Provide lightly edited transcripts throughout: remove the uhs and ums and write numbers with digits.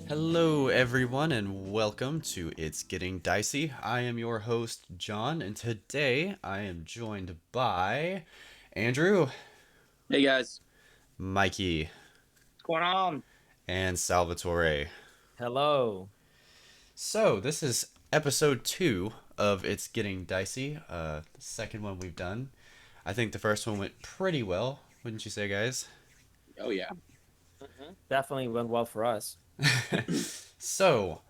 Hello, everyone, and welcome to It's Getting Dicey. I am your host, John, and today I am joined by Andrew, Hey guys. Mikey, What's going on? and Salvatore. Hello. So, this is episode 2 of It's Getting Dicey, the second one we've done. I think the first one went pretty well, wouldn't you say, guys? Oh yeah. Definitely went well for us. So,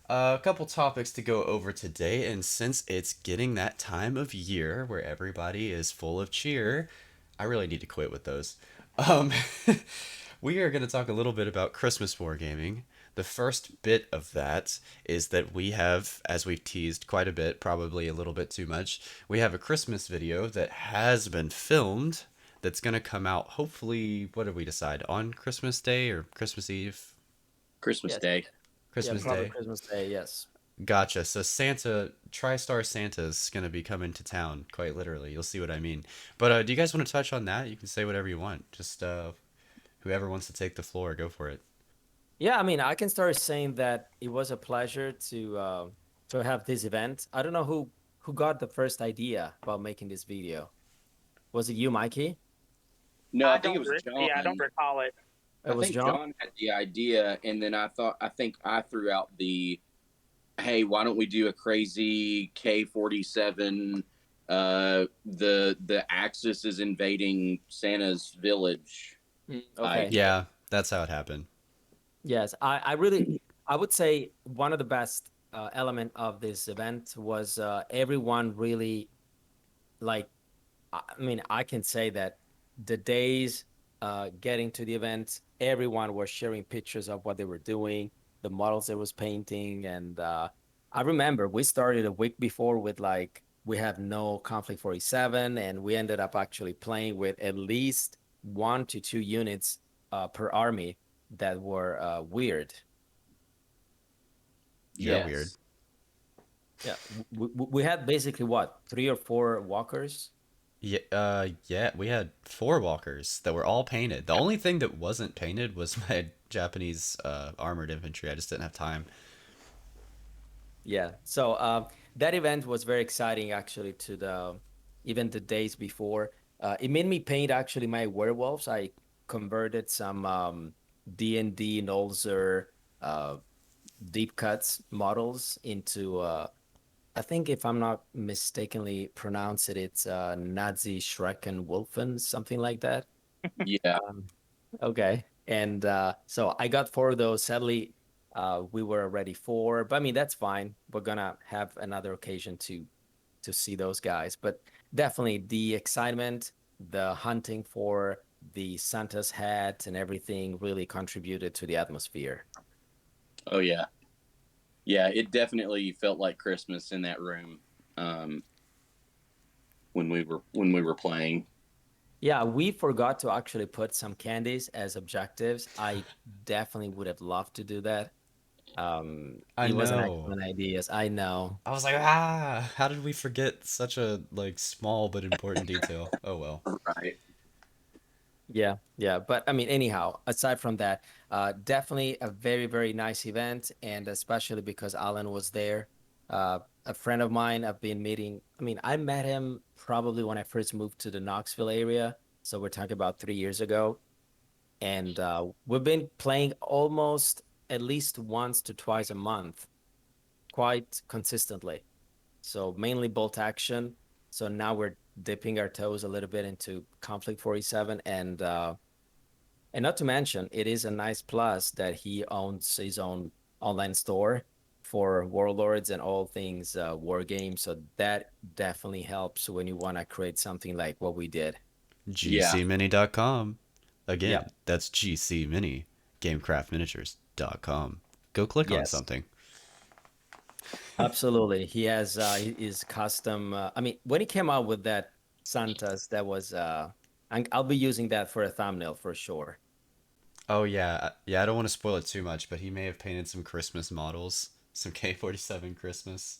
a couple topics to go over today, and since it's getting that time of year where everybody is full of cheer, I really need to quit with those. Um, we are going to talk a little bit about Christmas wargaming. The first bit of that is that we have, as we've teased quite a bit, probably a little bit too much, we have a Christmas video that has been filmed that's going to come out hopefully, what did we decide, on Christmas Day or Christmas Eve? Christmas Yes. Day. Yeah, Christmas probably Day. Christmas Day, yes. Gotcha. So Santa, TriStar Santa's gonna be coming to town, quite literally. You'll see what I mean. But do you guys want to touch on that? You can say whatever you want. Just whoever wants to take the floor, go for it. Yeah, I mean, I can start saying that it was a pleasure to have this event. I don't know who got the first idea about making this video. Was it you, Mikey? No, I think it was I don't John. recall it. It I was think John? John had the idea, and then I think I threw out the, hey, why don't we do a crazy K47? The Axis is invading Santa's village. Okay. Yeah, that's how it happened. Yes, I really I would say one of the best element of this event was everyone really like I mean, I can say that the days getting to the event, everyone was sharing pictures of what they were doing, the models they was painting, and I remember we started a week before with like we have no conflict 47, and we ended up actually playing with at least 1 to 2 units per army that were weird. They're weird. Yes. Yeah, we had basically what 3 or 4 walkers. Yeah, we had 4 walkers that were all painted. The only thing that wasn't painted was my Japanese armored infantry. I just didn't have time. Yeah. So that event was very exciting actually to the even the days before. It made me paint actually my werewolves. I converted some D&D Nolzer uh, deep cuts models into I think if I'm not mistakenly pronounce it, it's Nazi Schrecken Wolfen, something like that. Yeah. Um, Okay. And so I got 4 of those. Sadly, we were already 4, but I mean that's fine. We're gonna have another occasion to see those guys. But definitely the excitement, the hunting for the Santa's hat and everything really contributed to the atmosphere. Oh yeah. Yeah. It definitely felt like Christmas in that room. Um, when we were playing. Yeah, we forgot to actually put some candies as objectives. I definitely would have loved to do that. I It was an know. excellent idea. Yes, I know. I was like, how did we forget such a like small but important detail? Oh well. Right. Yeah, yeah. But I mean, anyhow, aside from that, definitely a very, very nice event. And especially because Alan was there. A friend of mine I've been meeting. I mean, I met him probably when I first moved to the Knoxville area. So we're talking about 3 years ago. And we've been playing almost at least once to twice a month, quite consistently. So mainly bolt action. So now we're dipping our toes a little bit into Conflict 47 and not to mention, it is a nice plus that he owns his own online store for warlords and all things war games. So that definitely helps when you want to create something like what we did. Yeah. GCmini.com. Again, Yep. that's GCmini, GameCraftMiniatures.com. Go click on Yes, something. absolutely. He has his custom. I mean, when he came out with that Santas, that was. I'll be using that for a thumbnail for sure. Oh yeah, yeah. I don't want to spoil it too much, but he may have painted some Christmas models, some K47 Christmas,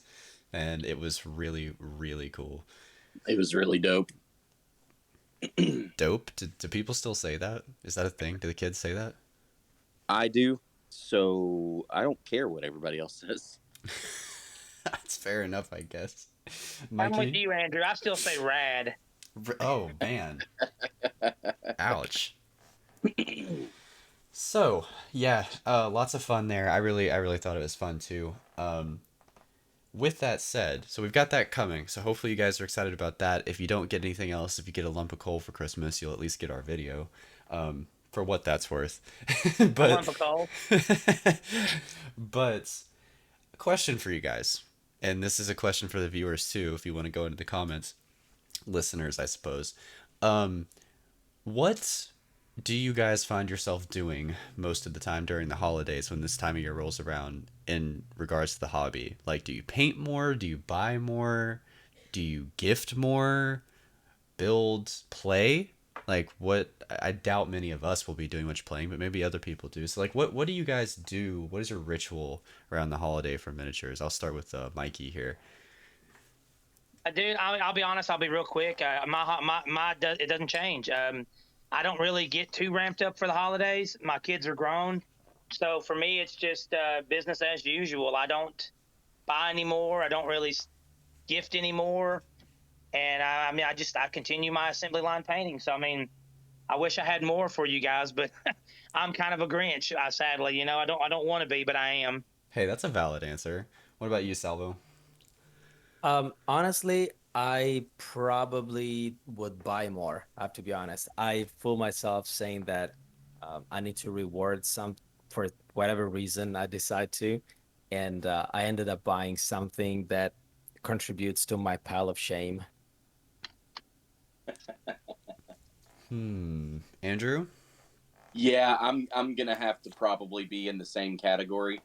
and it was really, really cool. It was really dope. Dope. Do people still say that? Is that a thing? Do the kids say that? I do. So I don't care what everybody else says. That's fair enough, I guess. I'm with Mikey? you, Andrew. I still say rad. Oh, man. Ouch. So, yeah, lots of fun there. I really thought it was fun too. With that said, so we've got that coming. So hopefully you guys are excited about that. If you don't get anything else, if you get a lump of coal for Christmas, you'll at least get our video. For what that's worth. A but lump of coal. but a question for you guys, and this is a question for the viewers too, if you want to go into the comments, listeners, I suppose. Um, what do you guys find yourself doing most of the time during the holidays when this time of year rolls around in regards to the hobby? Like, do you paint more? Do you buy more? Do you gift more? Build, play? Like, what? I doubt many of us will be doing much playing, but maybe other people do. So, like, what do you guys do? What is your ritual around the holiday for miniatures? I'll start with Mikey here. Dude, I'll be honest. I'll be real quick. It doesn't change. I don't really get too ramped up for the holidays. My kids are grown, so for me, it's just business as usual. I don't buy anymore. I don't really gift anymore, and I mean, I continue my assembly line painting. So I mean, I wish I had more for you guys, but I'm kind of a Grinch. Sadly, I don't want to be, but I am. Hey, that's a valid answer. What about you, Salvo? Honestly, I probably would buy more. I have to be honest. I fool myself saying that I need to reward some for whatever reason I decide to, and I ended up buying something that contributes to my pile of shame. Andrew? Yeah, I'm gonna have to probably be in the same category.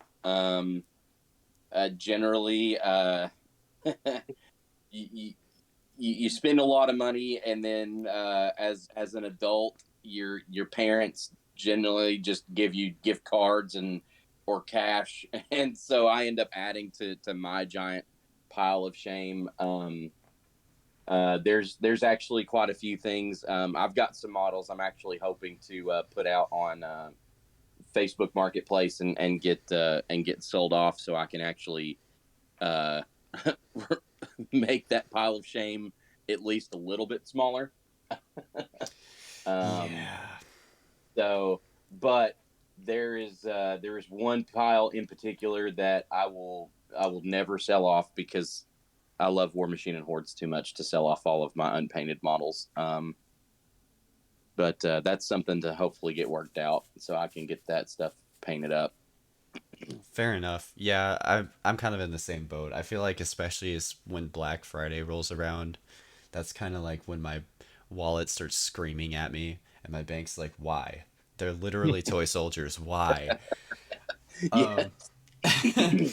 Generally, you, you you spend a lot of money, and then as an adult, your parents generally just give you gift cards and or cash, and so I end up adding to my giant pile of shame. There's actually quite a few things. I've got some models I'm actually hoping to put out on Facebook Marketplace and get sold off, so I can actually uh, make that pile of shame at least a little bit smaller. um, Yeah. so, but there is one pile in particular that I will never sell off because I love War Machine and Hordes too much to sell off all of my unpainted models. But that's something to hopefully get worked out so I can get that stuff painted up. Fair enough. Yeah, I'm kind of in the same boat. I feel like especially as when Black Friday rolls around, that's kind of like when my wallet starts screaming at me and my bank's like, "Why? They're literally toy soldiers. Why?" Yeah. Um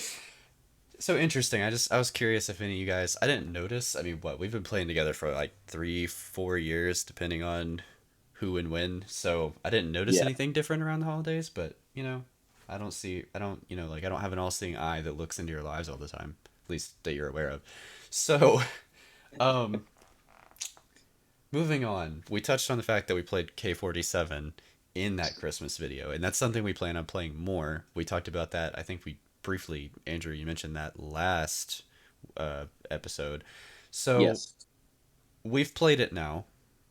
So interesting. I was curious if any of you guys, I didn't notice. I mean, what, we've been playing together for like 3 4 years depending on who and when. So I didn't notice Yeah. anything different around the holidays, but I don't, like I don't have an all-seeing eye that looks into your lives all the time, at least that you're aware of. So, um moving on. We touched on the fact that we played K47 in that Christmas video, and that's something we plan on playing more. We talked about that. I think we briefly, Andrew, you mentioned that last episode. So Yes. we've played it now.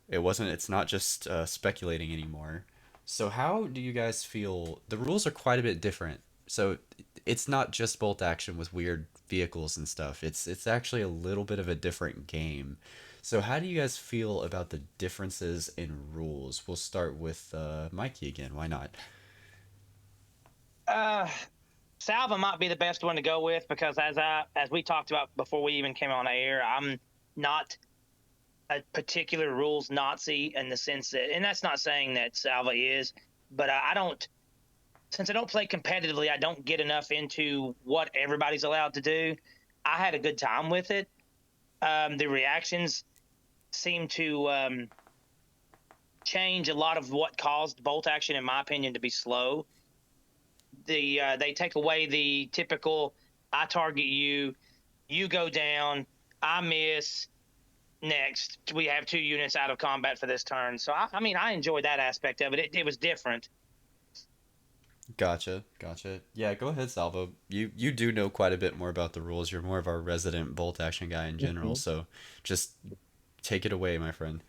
It's not just speculating anymore. So how do you guys feel? The rules are quite a bit different. So it's not just bolt action with weird vehicles and stuff. It's actually a little bit of a different game. So how do you guys feel about the differences in rules? We'll start with Mikey again. Why not? Uh, Salva might be the best one to go with because as we talked about before we even came on air, I'm not a particular rules Nazi in the sense that, and that's not saying that Salva is, but I don't. Since I don't play competitively, I don't get enough into what everybody's allowed to do. I had a good time with it. The reactions seem to change a lot of what caused bolt action, in my opinion, to be slow. They take away the typical I target you, you go down, I miss. Next, we have 2 units out of combat for this turn. So I mean, I enjoyed that aspect of it. It was different. Gotcha. Yeah, go ahead, Salvo. You do know quite a bit more about the rules. You're more of our resident bolt action guy in general, Mhm. so just take it away, my friend.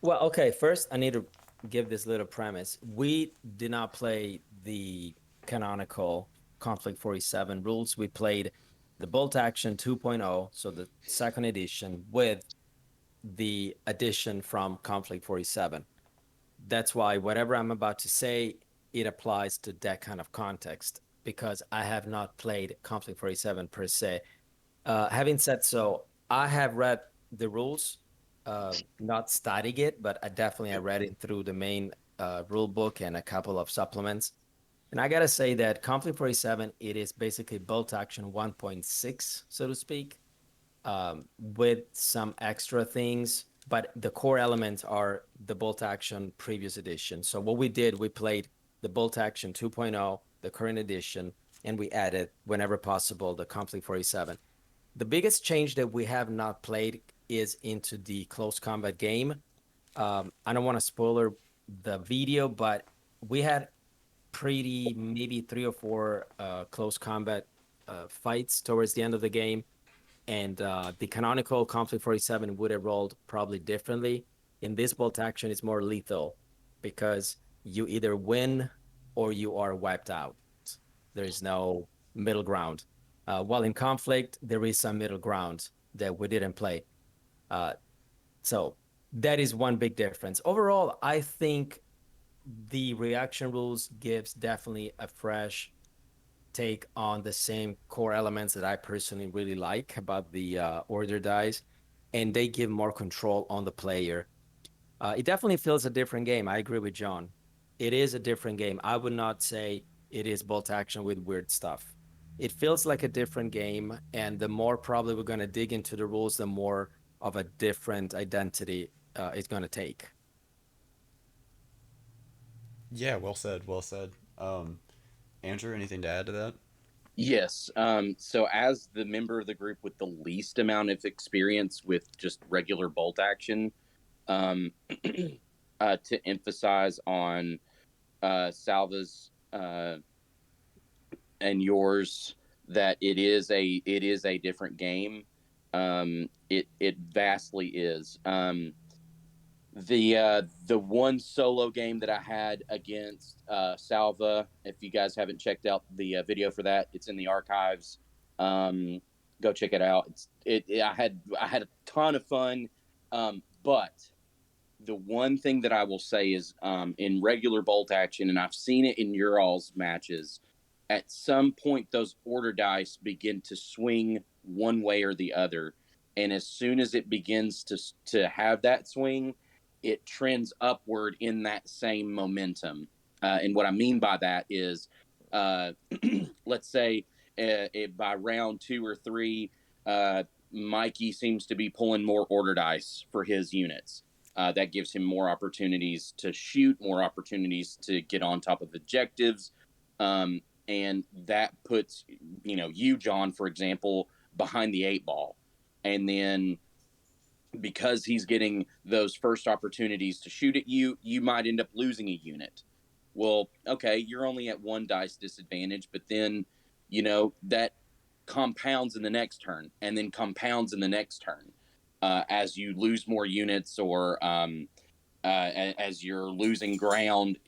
Well, okay, first I need to give this little premise. We did not play the canonical Conflict 47 rules. We played the Bolt Action 2.0, so the second edition, with the addition from Conflict 47. That's why whatever I'm about to say, it applies to that kind of context because I have not played Conflict 47 per se. Having said so, I have read the rules, not studying it, but I definitely I read it through the main rule book and a couple of supplements. And I gotta say that Conflict 47, it is basically bolt action 1.6, so to speak, with some extra things. But the core elements are the bolt action previous edition. So what we did, we played the bolt action 2.0, the current edition, and we added, whenever possible, the Conflict 47. The biggest change that we have not played is into the close combat game. I don't want to spoiler the video, but we had pretty maybe 3 or 4 close combat fights towards the end of the game, and the canonical Conflict 47 would have rolled probably differently. In this bolt action, it's more lethal because you either win or you are wiped out. There is no middle ground. While in Conflict, there is some middle ground that we didn't play. Uh, so that is one big difference. Overall, I think the reaction rules gives definitely a fresh take on the same core elements that I personally really like about the order dice, and they give more control on the player. It definitely feels a different game. I agree with John. It is a different game. I would not say it is bolt action with weird stuff. It feels like a different game, and the more probably we're going to dig into the rules, the more of a different identity it's going to take. Yeah, well said, well said. Andrew, anything to add to that? Yes. So, as the member of the group with the least amount of experience with just regular bolt action, um, to emphasize on Salva's and yours that it is a different game. It vastly is. The one solo game that I had against Salva, if you guys haven't checked out the video for that, it's in the archives. Um, Go check it out. I had a ton of fun, but the one thing that I will say is in regular bolt action, and I've seen it in your all's matches. At some point, those order dice begin to swing one way or the other, and as soon as it begins to have that swing, it trends upward in that same momentum. And what I mean by that is, uh, let's say by round 2 or 3, Mikey seems to be pulling more order dice for his units. That gives him more opportunities to shoot, more opportunities to get on top of objectives. And that puts, you, John, for example, behind the 8 ball. And then because he's getting those first opportunities to shoot at you, you might end up losing a unit. Well, okay, you're only at 1 dice disadvantage, but then, that compounds in the next turn and then compounds in the next turn as you lose more units or as you're losing ground.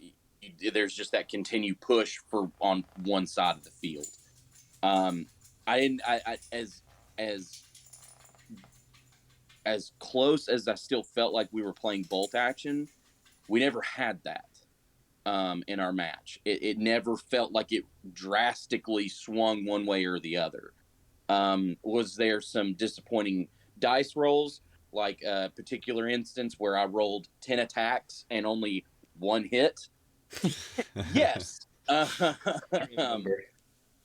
There's just that continued push for on one side of the field. Um, I didn't. As as close as I still felt like we were playing bolt action, we never had that in our match. It never felt like it drastically swung one way or the other. Was there some disappointing dice rolls, like a particular instance where I rolled 10 attacks and only 1 hit? Yes. I Um, remember.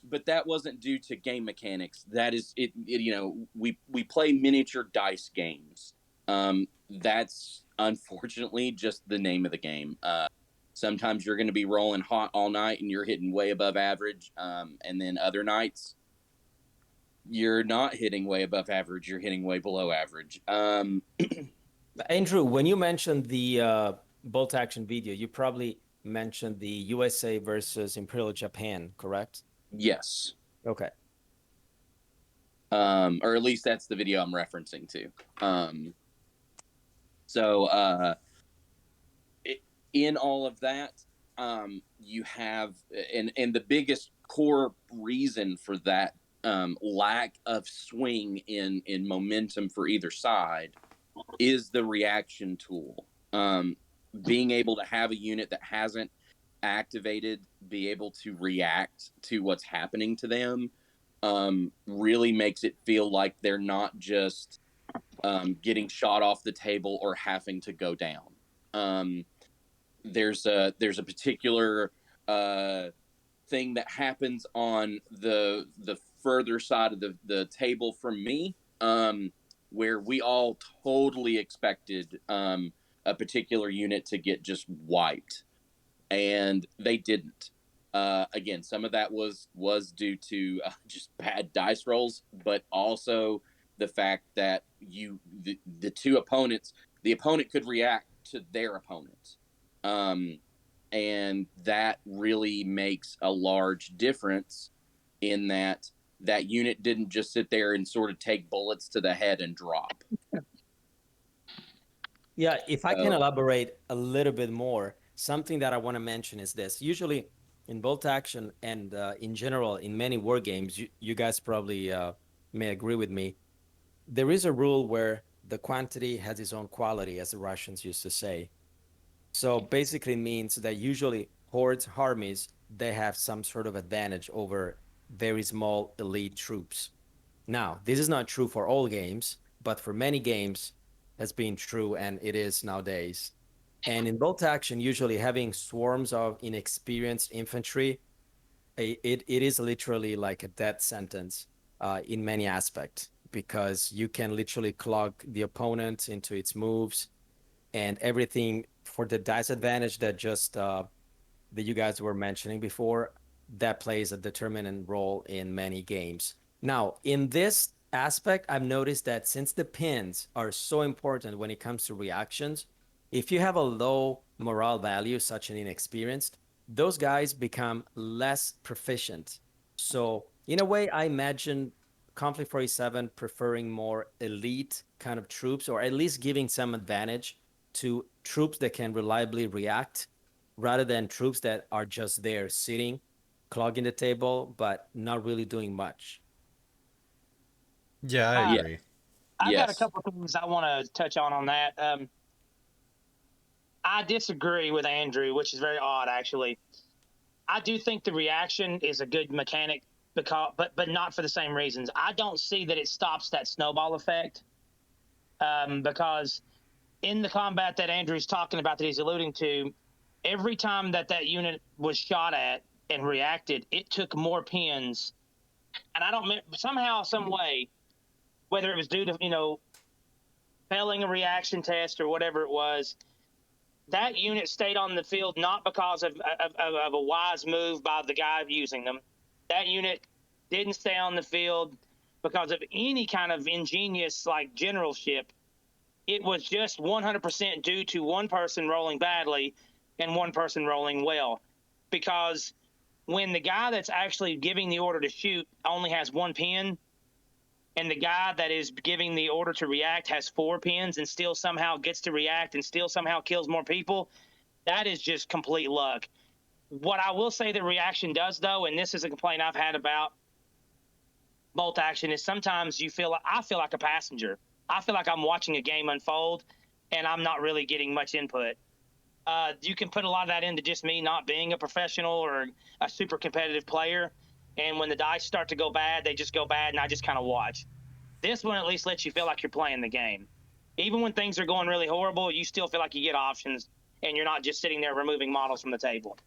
but that wasn't due to game mechanics. That is it. We play miniature dice games. That's unfortunately just the name of the game. Sometimes you're going to be rolling hot all night and you're hitting way above average, and then other nights you're not hitting way above average. You're hitting way below average. Andrew, when you mentioned the bolt action video, you probably mentioned the USA versus Imperial Japan, correct? Yes. Okay. Or at least that's the video I'm referencing to. So in all of that, you have, and the biggest core reason for that lack of swing in momentum for either side is the reaction tool. Being able to have a unit that hasn't activated be able to react to what's happening to them really makes it feel like they're not just getting shot off the table or having to go down. Um, there's a particular uh, thing that happens on the further side of the table from me, where we all totally expected a particular unit to get just wiped, and they didn't. Again, some of that was due to just bad dice rolls, but also the fact that the two opponents, the opponent could react to their opponent, um, and that really makes a large difference in that that unit didn't just sit there and sort of take bullets to the head and drop. Yeah, if I can So elaborate a little bit more, something that I want to mention is this. Usually in bolt action and in general in many war games, you guys probably may agree with me. There is a rule where the quantity has its own quality, as the Russians used to say. So basically means that usually hordes, armies, they have some sort of advantage over very small elite troops. Now, this is not true for all games, but for many games, has been true, and it is nowadays. And in bolt action, usually having swarms of inexperienced infantry, it is literally like a death sentence in many aspects because you can literally clog the opponent into its moves and everything for the dice advantage that just that you guys were mentioning before, that plays a determinant role in many games. Now, in this aspect, I've noticed that since the pins are so important when it comes to reactions, if you have a low morale value, such an inexperienced, those guys become less proficient. So, in a way, I imagine Conflict 47 preferring more elite kind of troops, or at least giving some advantage to troops that can reliably react rather than troops that are just there sitting, clogging the table, but not really doing much. Yeah, I Uh, yeah, agree. I've got a yes, couple of things I want to touch on that. I disagree with Andrew, which is very odd, actually. I do think the reaction is a good mechanic, because, but not for the same reasons. I don't see that it stops that snowball effect, because in the combat that Andrew's talking about that he's alluding to, every time that that unit was shot at and reacted, it took more pins. And I don't somehow, some way, whether it was due to failing a reaction test or whatever it was, that unit stayed on the field not because of a wise move by the guy using them. That unit didn't stay on the field because of any kind of ingenious like generalship. It was just 100% due to one person rolling badly and one person rolling well. Because when the guy that's actually giving the order to shoot only has one pin, and the guy that is giving the order to react has four pins and still somehow gets to react and still somehow kills more people, that is just complete luck. What I will say that reaction does, though, and this is a complaint I've had about bolt action, is sometimes I feel like a passenger. I feel like I'm watching a game unfold, and I'm not really getting much input. You can put a lot of that into just me not being a professional or a super competitive player. And when the dice start to go bad, they just go bad, and I just kind of watch. This one at least lets you feel like you're playing the game. Even when things are going really horrible, you still feel like you get options, and you're not just sitting there removing models from the table.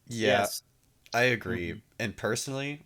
Yeah, Yes. I agree. Mhm. And personally,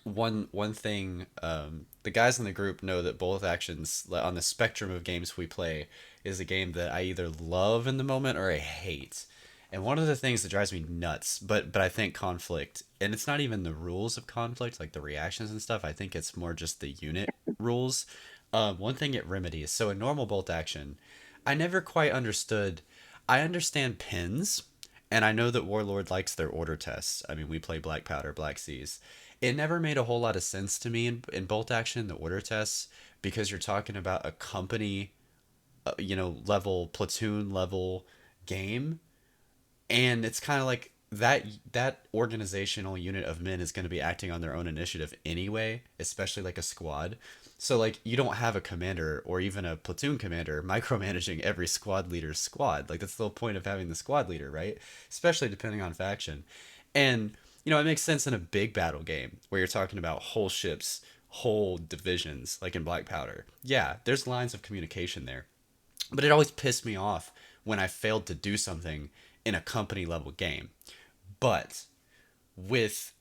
one thing, the guys in the group know that both actions on the spectrum of games we play is a game that I either love in the moment or I hate. And one of the things that drives me nuts, but I think conflict, and it's not even the rules of conflict, like the reactions and stuff. I think it's more just the unit rules. One thing it remedies. So in normal bolt action, I never quite understood. I understand pins, and I know that Warlord likes their order tests. I mean, we play Black Powder, Black Seas. It never made a whole lot of sense to me in Bolt Action, the order tests, because you're talking about a company, level, platoon level game, and it's kind of like that organizational unit of men is going to be acting on their own initiative anyway, especially like a squad. So like you don't have a commander or even a platoon commander micromanaging every squad leader's squad. Like that's the whole point of having the squad leader, right? Especially depending on faction. And it makes sense in a big battle game where you're talking about whole ships, whole divisions, like in Black Powder. Yeah, there's lines of communication there. But it always pissed me off when I failed to do something in a company level game. But with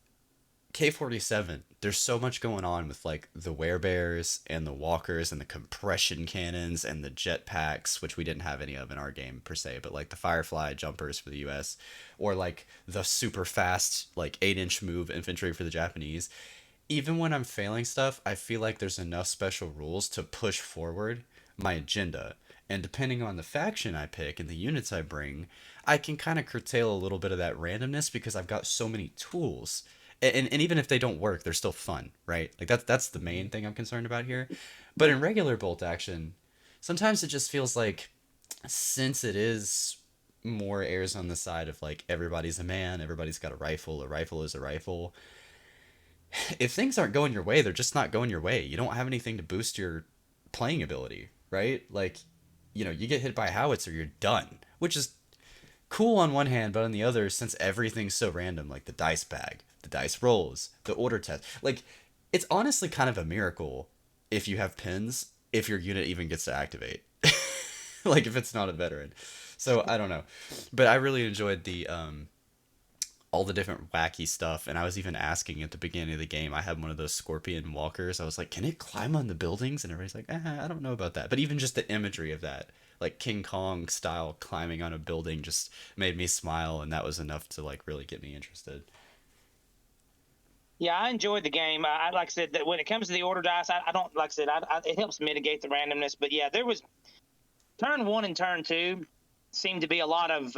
K47, there's so much going on with like the werebears and the walkers and the compression cannons and the jetpacks, which we didn't have any of in our game per se, but like the Firefly jumpers for the US, or like the super fast, like 8-inch move infantry for the Japanese. Even when I'm failing stuff, I feel like there's enough special rules to push forward my agenda. And depending on the faction I pick and the units I bring, I can kind of curtail a little bit of that randomness because I've got so many tools. And even if they don't work, they're still fun, right? Like that's the main thing I'm concerned about here. But in regular bolt action, sometimes it just feels like, since it is more airs on the side of like everybody's a man, everybody's got a rifle is a rifle. If things aren't going your way, they're just not going your way. You don't have anything to boost your playing ability, right? Like, you get hit by a howitzer, you're done, which is cool on one hand, but on the other, since everything's so random, like the dice bag, the dice rolls, the order test, like it's honestly kind of a miracle if you have pins, if your unit even gets to activate. Like if it's not a veteran. So I don't know, but I really enjoyed the all the different wacky stuff. And I was even asking at the beginning of the game, I had one of those scorpion walkers. I was like, can it climb on the buildings? And everybody's like, I don't know about that. But even just the imagery of that, like King Kong style climbing on a building, just made me smile. And that was enough to like really get me interested. Yeah, I enjoyed the game. I like I said that when it comes to the order dice, I don't like I said it helps mitigate the randomness. But yeah, there was turn one and turn two seemed to be a lot of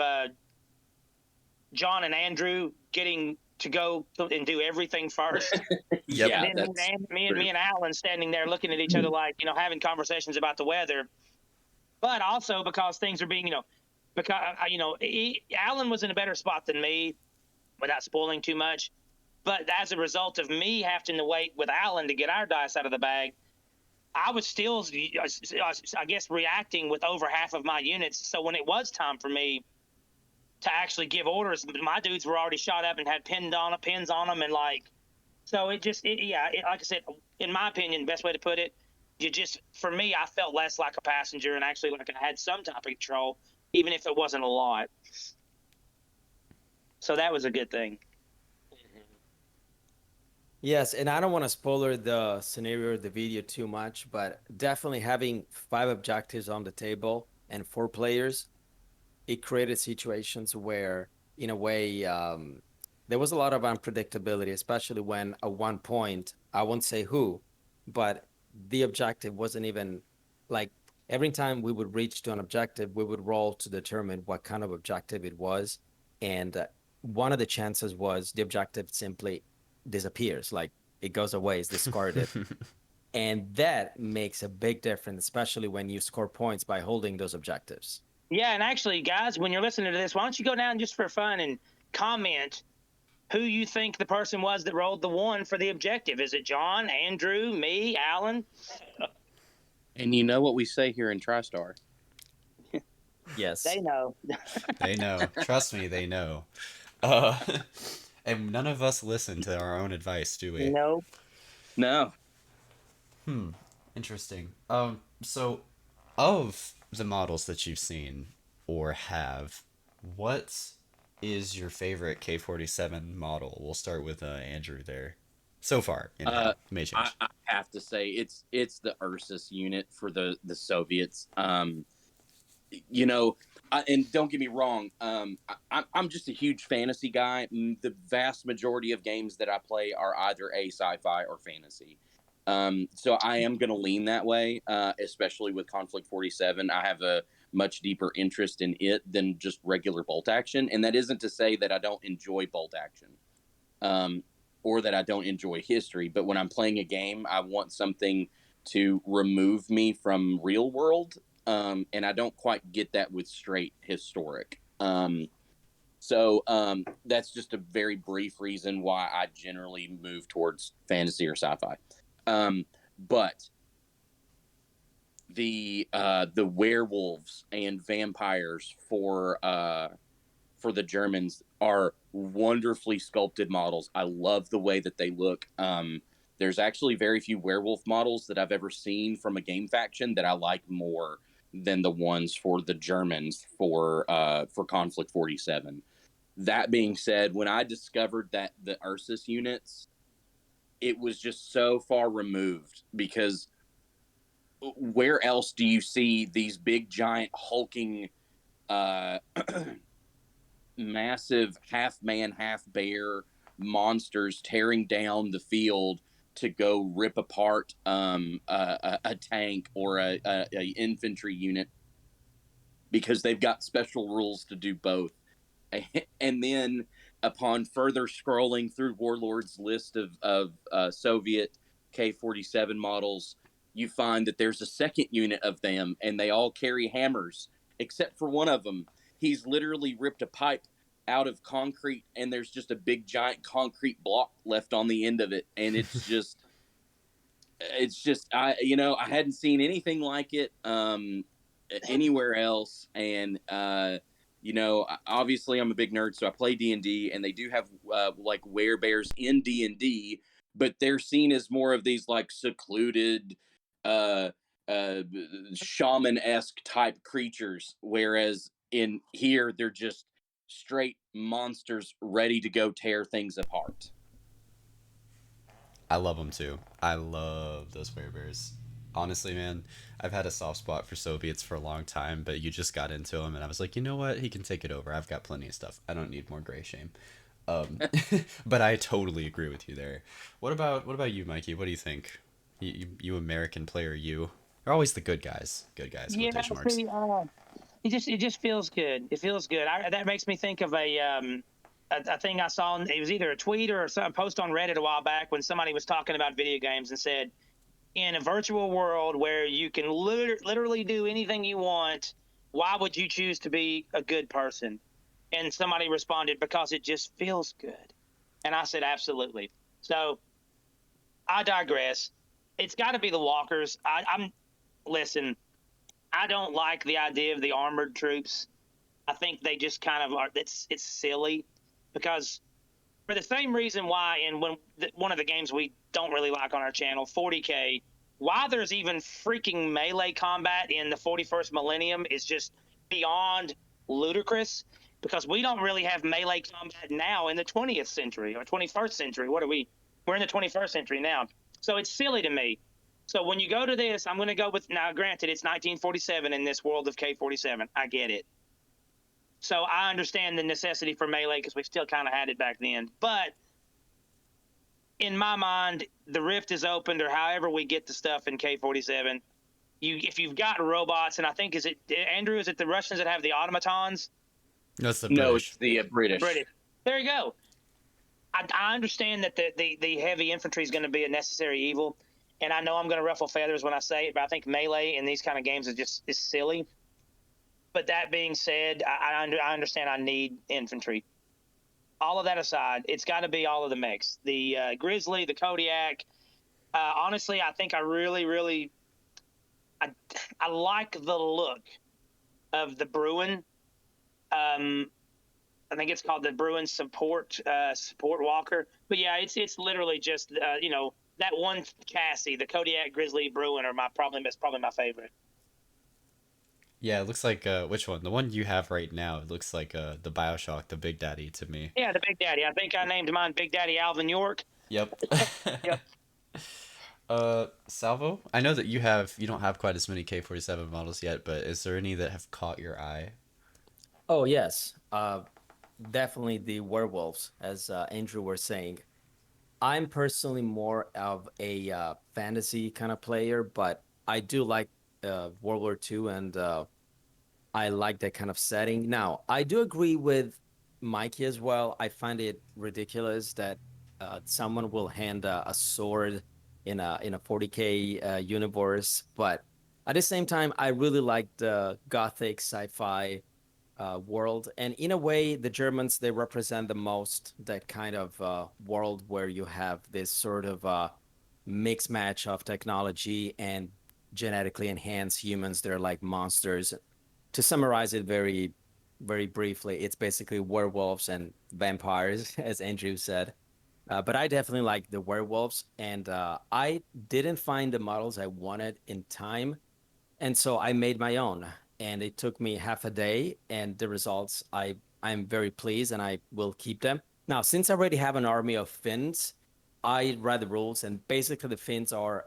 John and Andrew getting to go and do everything first. Yep. Yeah, And then that's me and Alan standing there looking at each other like, having conversations about the weather. But also because things are being, because, Alan was in a better spot than me without spoiling too much. But as a result of me having to wait with Alan to get our dice out of the bag, I was still, I guess, reacting with over half of my units. So when it was time for me to actually give orders, my dudes were already shot up and had pins on them, and like, so it just, like I said, in my opinion, best way to put it, for me, I felt less like a passenger and actually like I had some type of control, even if it wasn't a lot. So that was a good thing. Yes, and I don't want to spoiler the scenario or the video too much, but definitely having 5 objectives on the table and 4 players, it created situations where, in a way, there was a lot of unpredictability, especially when at one point, I won't say who, but the objective wasn't even like every time we would reach to an objective, we would roll to determine what kind of objective it was. And one of the chances was the objective simply disappears, like it goes away, it's discarded. And that makes a big difference, especially when you score points by holding those objectives. Yeah, and actually, guys, when you're listening to this, why don't you go down just for fun and comment who you think the person was that rolled the one for the objective? Is it John, Andrew, me, Alan? and you know what we say here in TriStar. Yes. They know. They know. Trust me, they know. And none of us listen to our own advice, do we? No. No. Interesting. So of the models that you've seen or have, what is your favorite K47 model? We'll start with Andrew there. So far, may change. I have to say it's the Ursus unit for the Soviets. And don't get me wrong, I'm just a huge fantasy guy. The vast majority of games that I play are either a sci-fi or fantasy. So I am going to lean that way, especially with Conflict 47. I have much deeper interest in it than just regular bolt action. And that isn't to say that I don't enjoy bolt action, um, or that I don't enjoy history. But when I'm playing a game, I want something to remove me from real world, and I don't quite get that with straight historic. So that's just a very brief reason why I generally move towards fantasy or sci-fi. But the werewolves and vampires for the Germans are wonderfully sculpted models. I love the way that they look. There's actually very few werewolf models that I've ever seen from a game faction that I like more than the ones for the Germans for Conflict 47. That being said, when I discovered that the Ursus units, it was just so far removed, because where else do you see these big giant hulking uh massive half man half bear monsters tearing down the field to go rip apart a tank or a infantry unit, because they've got special rules to do both. And then, upon further scrolling through Warlord's list of Soviet K47 models, you find that there's a second unit of them, and they all carry hammers, except for one of them. He's literally ripped a pipe out of concrete, and there's just a big giant concrete block left on the end of it, and it's just I hadn't seen anything like it anywhere else. And obviously I'm a big nerd, so I play D&D, and they do have like werebears in D&D, but they're seen as more of these like secluded uh uh shaman-esque type creatures, whereas in here they're just straight monsters ready to go tear things apart. I love them too. I love those bears. Honestly, man, I've had a soft spot for Soviets for a long time, but you just got into him, and I was like, you know what? He can take it over. I've got plenty of stuff. I don't need more gray shame. Um, but I totally agree with you there. What about you, Mikey? What do you think? You American player, you. You're always the good guys. Good guys, Yeah, quotation marks. see, it just feels good. It feels good. That makes me think of a thing I saw. It was either a tweet or a post on Reddit a while back when somebody was talking about video games and said, in a virtual world where you can literally do anything you want, why would you choose to be a good person? And somebody responded, because it just feels good. And I said, absolutely. So I digress. It's got to be the walkers. Listen, I don't like the idea of the armored troops. I think they just kind of are. It's silly, because for the same reason why one of the games we don't really like on our channel, 40K, why there's even freaking melee combat in the 41st millennium is just beyond ludicrous, because we don't really have melee combat now in the 20th century or 21st century. What are we? We're in the 21st century now. So it's silly to me. So when you go to this, I'm going to go with, now granted, it's 1947 in this world of K47. I get it. So I understand the necessity for melee, because we still kind of had it back then. But in my mind, the rift is opened, or however we get the stuff in K47. If you've got robots, and I think, is it Andrew? Is it the Russians that have the automatons? No, it's the No, British. it's the British. British. There you go. I understand that the heavy infantry is going to be a necessary evil, and I know I'm going to ruffle feathers when I say it, but I think melee in these kind of games is silly. But that being said, I understand I need infantry. All of that aside, it's got to be all of the mechs. The Grizzly, the Kodiak. Honestly, I think I really, really, I like the look of the Bruin. I think it's called the Bruin support walker. But yeah, it's literally just that one chassis, the Kodiak, Grizzly, Bruin are probably my favorite. Yeah, it looks like which one? The one you have right now. It looks like the BioShock, the Big Daddy to me. Yeah, the Big Daddy. I think I named mine Big Daddy Alvin York. Yep. Yep. Salvo, I know that you don't have quite as many K47 models yet, but is there any that have caught your eye? Oh yes, definitely the werewolves, as Andrew was saying. I'm personally more of a fantasy kind of player, but I do like World War II and I like that kind of setting. Now, I do agree with Mikey as well. I find it ridiculous that someone will hand a sword in a 40K universe, but at the same time, I really like the gothic sci-fi world. And in a way, the Germans, they represent the most that kind of world where you have this sort of mixed match of technology and genetically enhanced humans. They're like monsters. To summarize it very briefly, it's basically werewolves and vampires, as Andrew said. But I definitely like the werewolves, and I didn't find the models I wanted in time, and so I made my own. And it took me half a day, and the results I'm very pleased, and I will keep them. Now, since I already have an army of Finns, I read the rules, and basically the Finns are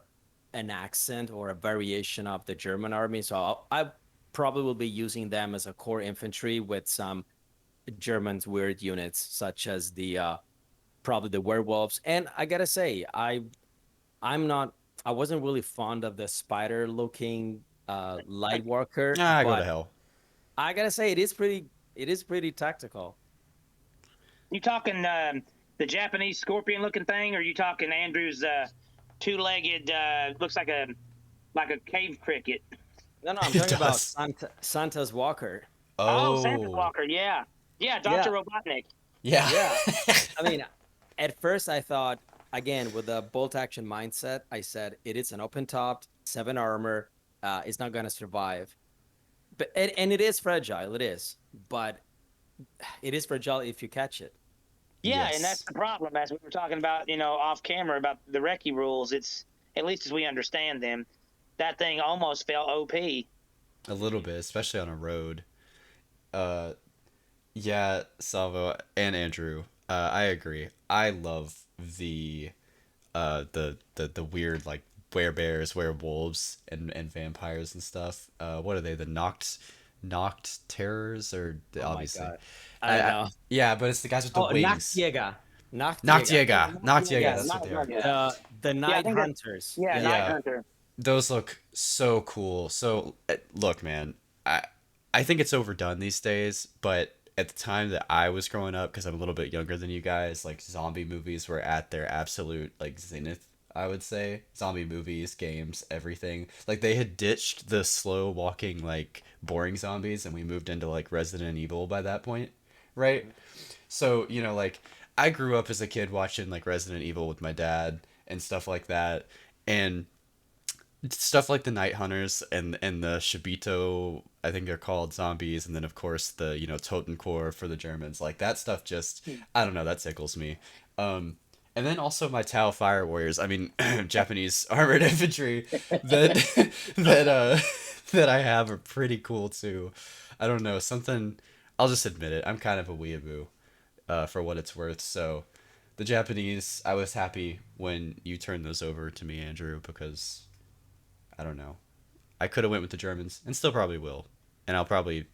an accent or a variation of the German army. So I probably will be using them as a core infantry with some German's weird units, such as the probably the werewolves. And I gotta say, I'm not I wasn't really fond of the spider looking light worker, Ah, go to but hell. I gotta say it is pretty tactical. You talking the Japanese scorpion looking thing, or are you talking Andrew's two-legged looks like a cave cricket? No, no, I'm It talking about does. Santa's Walker. Oh, Santa Oh, Walker, yeah, yeah, Yeah, Doctor Robotnik. yeah. yeah. I mean, at first I thought, again, with the bolt action mindset, I said it is an open topped, 7 armor, it's not gonna survive. But and it is fragile, it is, but it is fragile if you catch it. Yeah, and that's Yes, the problem, as we were talking about, off camera about the Recce rules. It's at least as we understand them, that thing almost felt OP. a little bit, especially on a road. Uh, yeah, Salvo and Andrew. I agree. I love the weird like werebears, werewolves, and vampires and stuff. What are they? The knocked terrors, or Oh my obviously, god. I don't I know. yeah, but it's the guys with the Oh, wings. Nachtjäger. Nachtjäger. Nachtjäger, Nachtjäger. Yeah, That's Yes. what they are. yeah, The yeah. I night think that's hunters. yeah, Yeah. Night Yeah, Hunter. those look so cool. So look, man, I think it's overdone these days, but at the time that I was growing up, because I'm a little bit younger than you guys, like zombie movies were at their absolute like zenith. I would say zombie movies, games, everything. Like they had ditched the slow walking, like boring zombies, and we moved into like Resident Evil by that point, right? So like I grew up as a kid watching like Resident Evil with my dad and stuff like that, and stuff like the Night Hunters and the Shibito, I think they're called zombies, and then of course the Totencore for the Germans. Like that stuff just I don't know, that tickles me. And then also my Tau Fire Warriors. I mean, Japanese armored infantry that that that I have are pretty cool too. I don't know, something. I'll just admit it. I'm kind of a weeaboo, for what it's worth. So, the Japanese, I was happy when you turned those over to me, Andrew, because I don't know. I could have went with the Germans, and still probably will. And I'll probably,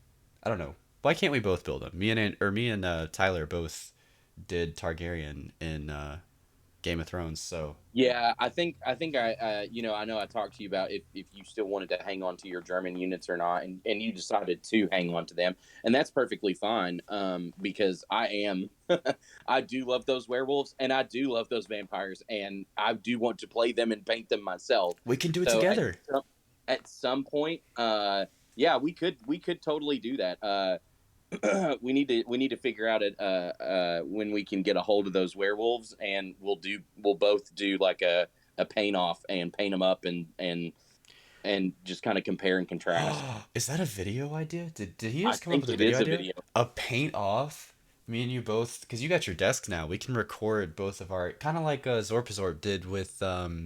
I don't know. Why can't we both build them? Me and Tyler both did Targaryen in Game of Thrones. So Yeah, I know I talked to you about if you still wanted to hang on to your German units or not, and you decided to hang on to them, and that's perfectly fine. Because I do love those werewolves, and I do love those vampires, and I do want to play them and paint them myself. we can do it So together. at some point, yeah, we could totally do that. We need to figure out it when we can get a hold of those werewolves, and we'll both do like a paint off and paint them up and just kind of compare and contrast. Is that a video idea? Did he I just come up think with a it video is a idea? video. A paint off? Me and you both, because you got your desk now. We can record both of our, kind of like Zorpazorp did with I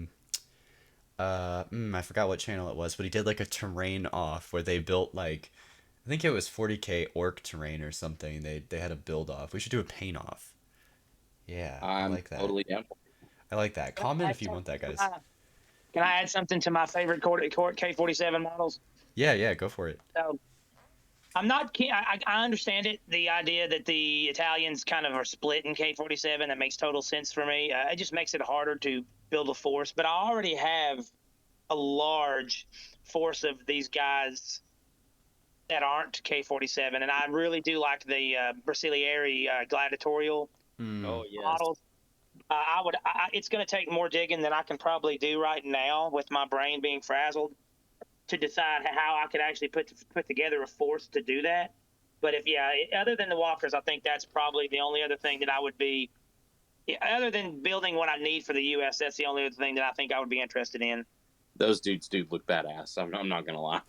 forgot what channel it was, but he did like a terrain off where they built like, I think it was 40K orc terrain or something. They had a build off. We should do a paint off. Yeah, I I'm like that. totally down for I like that. Can I Comment add if you want something that, to guys. can I add something to my favorite court K47 models? Yeah, yeah, go for it. So I'm not. I understand it. The idea that the Italians kind of are split in K47, that makes total sense for me. It just makes it harder to build a force. But I already have a large force of these guys that aren't K47, and I really do like the Brasilieri gladiatorial Hmm. Oh yes. models. It's going to take more digging than I can probably do right now with my brain being frazzled to decide how I could actually put together a force to do that. But if yeah, other than the walkers, I think that's probably the only other thing that I would be. Other than building what I need for the U.S., that's the only other thing that I think I would be interested in. Those dudes do look badass. I'm not gonna lie.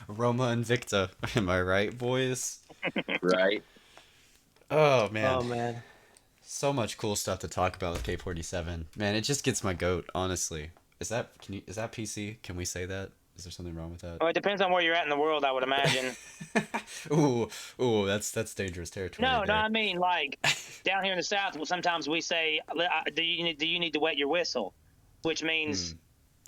Roma and Victa. Am I right, boys? Right? Oh man, Oh man. so much cool stuff to talk about with K47. Man, it just gets my goat. Honestly, is that PC? Can we say that? Is there something wrong with that? Well, it depends on where you're at in the world, I would imagine. Ooh, ooh, that's dangerous territory No, no, there. I mean like down here in the South. Well, sometimes we say, do you need to wet your whistle?" Which Hmm, means,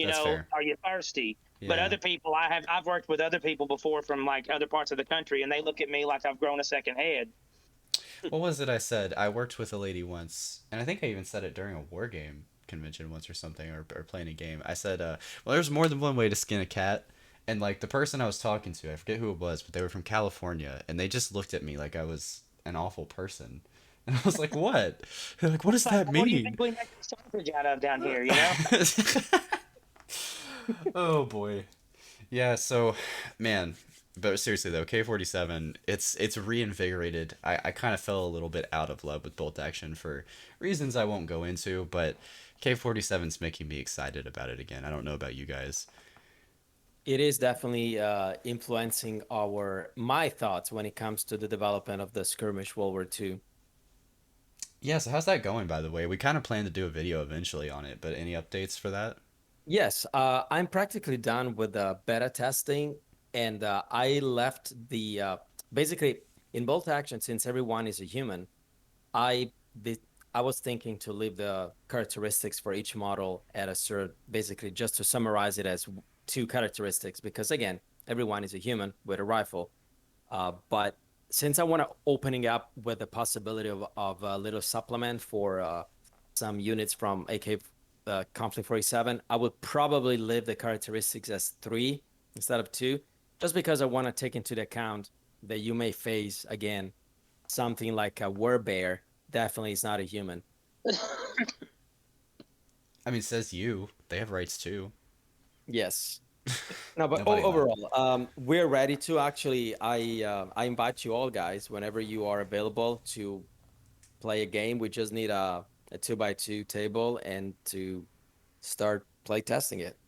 that's fair. are you thirsty? But Yeah. other people, I've worked with other people before from like other parts of the country, and they look at me like I've grown a second head. What was it I said? I worked with a lady once, and I think I even said it during a war game convention once or something, or playing a game. I said, well, there's more than one way to skin a cat. And like the person I was talking to, I forget who it was, but they were from California, and they just looked at me like I was an awful person. And I was like, what? They're like, what does Like, that what do you mean? think we make sausage out of down here? You know? Oh boy. Yeah, so man, but seriously though, K47, it's reinvigorated. I kind of fell a little bit out of love with bolt action for reasons I won't go into, but K47's making me excited about it again. I don't know about you guys. It is definitely influencing my thoughts when it comes to the development of the skirmish World War II. Yeah, so how's that going by the way? We kind of plan to do a video eventually on it, but any updates for that? Yes, I'm practically done with the beta testing, and I left the basically in bolt action, since everyone is a human. I did, I was thinking to leave the characteristics for each model at a certain, basically just to summarize it as two characteristics, because again, everyone is a human with a rifle. But since I want to opening up with the possibility of a little supplement for some units from AK Conflict 47, I would probably leave the characteristics as three instead of two, just because I want to take into account that you may face again something like a bear. Definitely is not a human. I mean, says you. They have rights too. Yes. No, but Nobody lied. overall, we're ready to actually. I invite you all guys whenever you are available to play a game. We just need a 2x2 table and to start play testing it.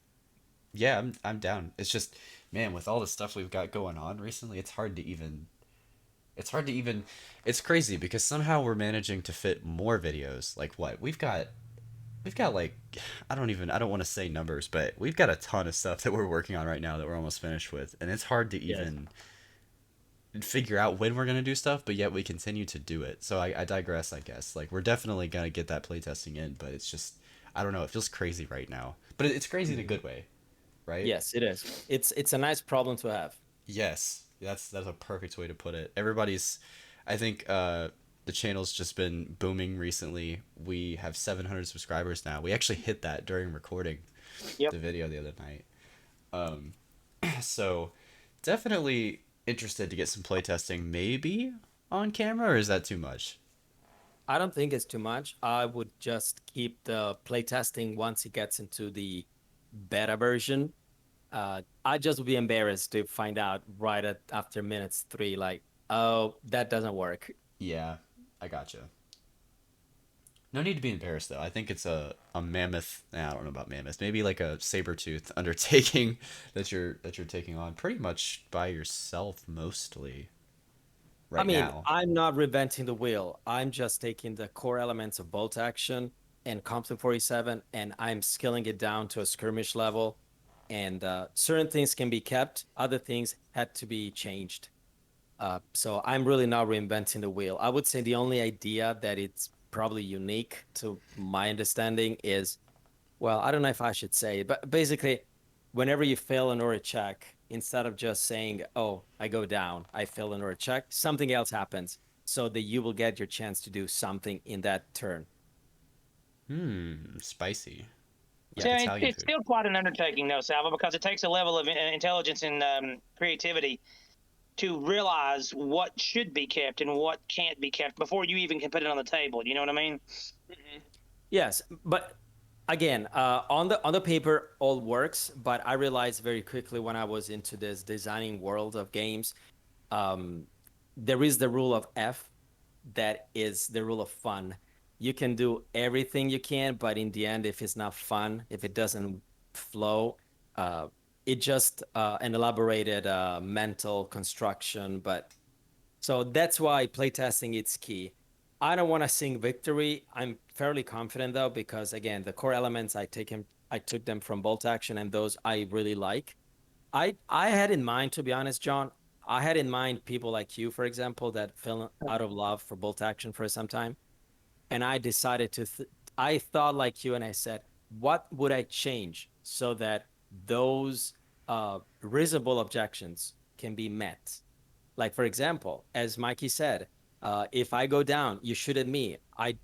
Yeah, I'm down. It's just, man, with all the stuff we've got going on recently, it's hard to even it's crazy because somehow we're managing to fit more videos. Like what? We've got like I don't want to say numbers, but we've got a ton of stuff that we're working on right now that we're almost finished with. And it's hard to Yes. even figure out when we're gonna do stuff, but yet we continue to do it. So I digress, I guess. Like we're definitely gonna get that playtesting in, but it's just I don't know, it feels crazy right now. But it's crazy in a Mhm. good way, right? Yes, it is. It's a nice problem to have. Yes, that's a perfect way to put it. Everybody's, I think, the channel's just been booming recently. We have 700 subscribers now. We actually hit that during recording Yep. the video the other night. Um, so definitely interested to get some playtesting, maybe on camera, or is that too much? I don't think it's too much. I would just keep the playtesting once it gets into the beta version. I just would be embarrassed to find out after minutes three, like, oh, that doesn't work. Yeah, I gotcha. No need to be embarrassed though. I think it's a mammoth. I don't know about mammoth. Maybe like a saber tooth undertaking that you're taking on pretty much by yourself mostly I right mean, now. I'm not reinventing the wheel. I'm just taking the core elements of bolt action and Compton 47, and I'm scaling it down to a skirmish level. And certain things can be kept, other things had to be changed. So I'm really not reinventing the wheel. I would say the only idea that it's probably unique to my understanding is, well, I don't know if I should say it, but basically, whenever you fail an aura check, instead of just saying, "Oh, I go down, I fail an aura check," something else happens, so that you will get your chance to do something in that turn. Spicy. So Like Italian it's food. still quite an undertaking, though, Salva, because it takes a level of intelligence and creativity. to realize what should be kept and what can't be kept before you even can put it on the table. You know what I mean? Yes, but again, on the paper, all works. But I realized very quickly when I was into this designing world of games, um, there is the rule of F, that is the rule of fun. You can do everything you can, but in the end, if it's not fun, if it doesn't flow, uh, it just an elaborated mental construction. But so that's why playtesting is key. I don't want to sing victory. I'm fairly confident though, because again, the core elements I took them from Bolt Action, and those I really like. I had in mind, to be honest, John, I had in mind people like you, for example, that fell out of love for Bolt Action for some time, and I decided I thought like you, and I said, what would I change so that those reasonable objections can be met? Like, for example, as Mikey said, if I go down, you shoot at me. I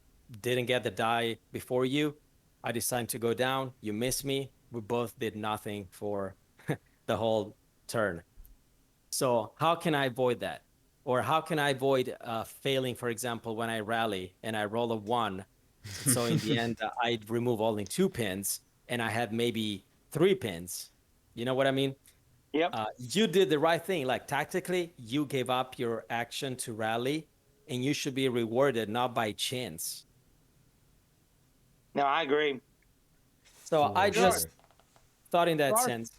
didn't get the die before you. I decided to go down. You miss me. We both did nothing for the whole turn. So how can I avoid that? Or how can I avoid failing, for example, when I rally and I roll a one? So in the end, I remove only 2 pins and I had maybe 3 pins. You know what I mean? Yep. You did the right thing. Like tactically, you gave up your action to rally, and you should be rewarded not by chance. No, I agree. So I For just sure. thought in that Sure. sense.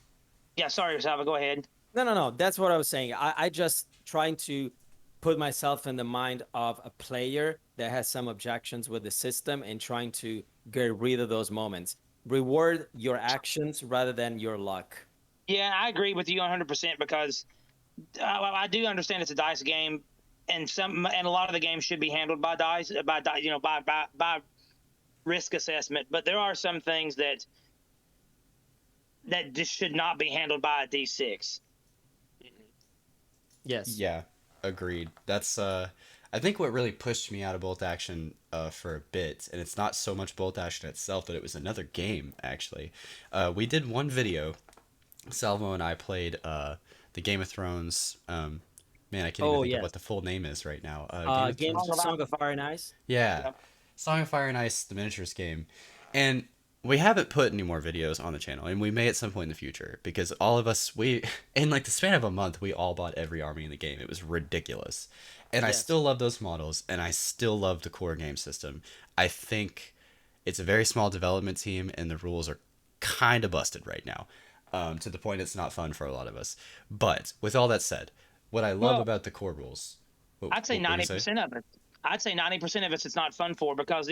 Yeah, sorry, Saba, go ahead. No. That's what I was saying. I just trying to put myself in the mind of a player that has some objections with the system and trying to get rid of those moments. Reward your actions rather than your luck. Yeah, I agree with you 100% because I do understand it's a dice game, and a lot of the games should be handled by dice, by risk assessment. But there are some things that just should not be handled by a D6. Yes. Yeah, agreed. That's I think what really pushed me out of Bolt Action for a bit, and it's not so much Bolt Action itself, but it was another game actually. We did one video. Salvo and I played the Game of Thrones. Man, I can't even Oh think of what yes. the full name is right now. Game of Game Thrones. Song of Fire and Ice. Yeah, Yeah. Song of Fire and Ice, the miniatures game, and we haven't put any more videos on the channel, and we may at some point in the future because all of us we in like the span of a month we all bought every army in the game. It was ridiculous, and I Yes. still love those models, and I still love the core game system. I think it's a very small development team, and the rules are kind of busted right now, to the point it's not fun for a lot of us. But with all that said, what I love Well, about the core rules. I'd say What were you say? 90% of it. I'd say 90% of it's not fun for because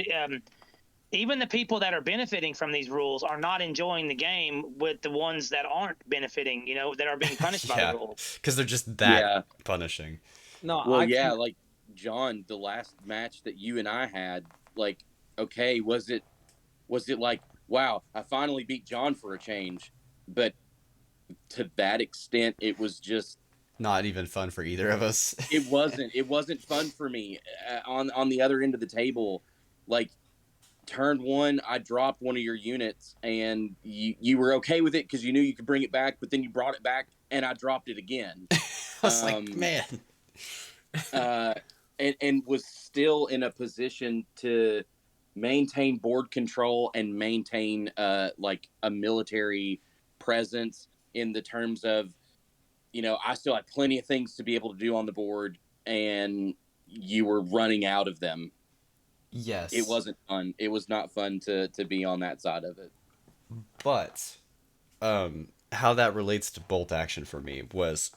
even the people that are benefiting from these rules are not enjoying the game with the ones that aren't benefiting, that are being punished by the Yeah, rules. because they're just that Yeah. punishing. No, Well, I yeah, can. like John, the last match that you and I had, like, okay, was it like, wow, I finally beat John for a change, but to that extent, it was just Not even fun for either of us. it wasn't fun for me. On the other end of the table, like turn one, I dropped one of your units, and you were okay with it because you knew you could bring it back, but then you brought it back, and I dropped it again. I was like, Um, man. uh, and was still in a position to maintain board control and maintain like a military presence in the terms of, I still had plenty of things to be able to do on the board, and you were running out of them. It Yes, wasn't fun. It was not fun to be on that side of it. but how that relates to bolt action for me was,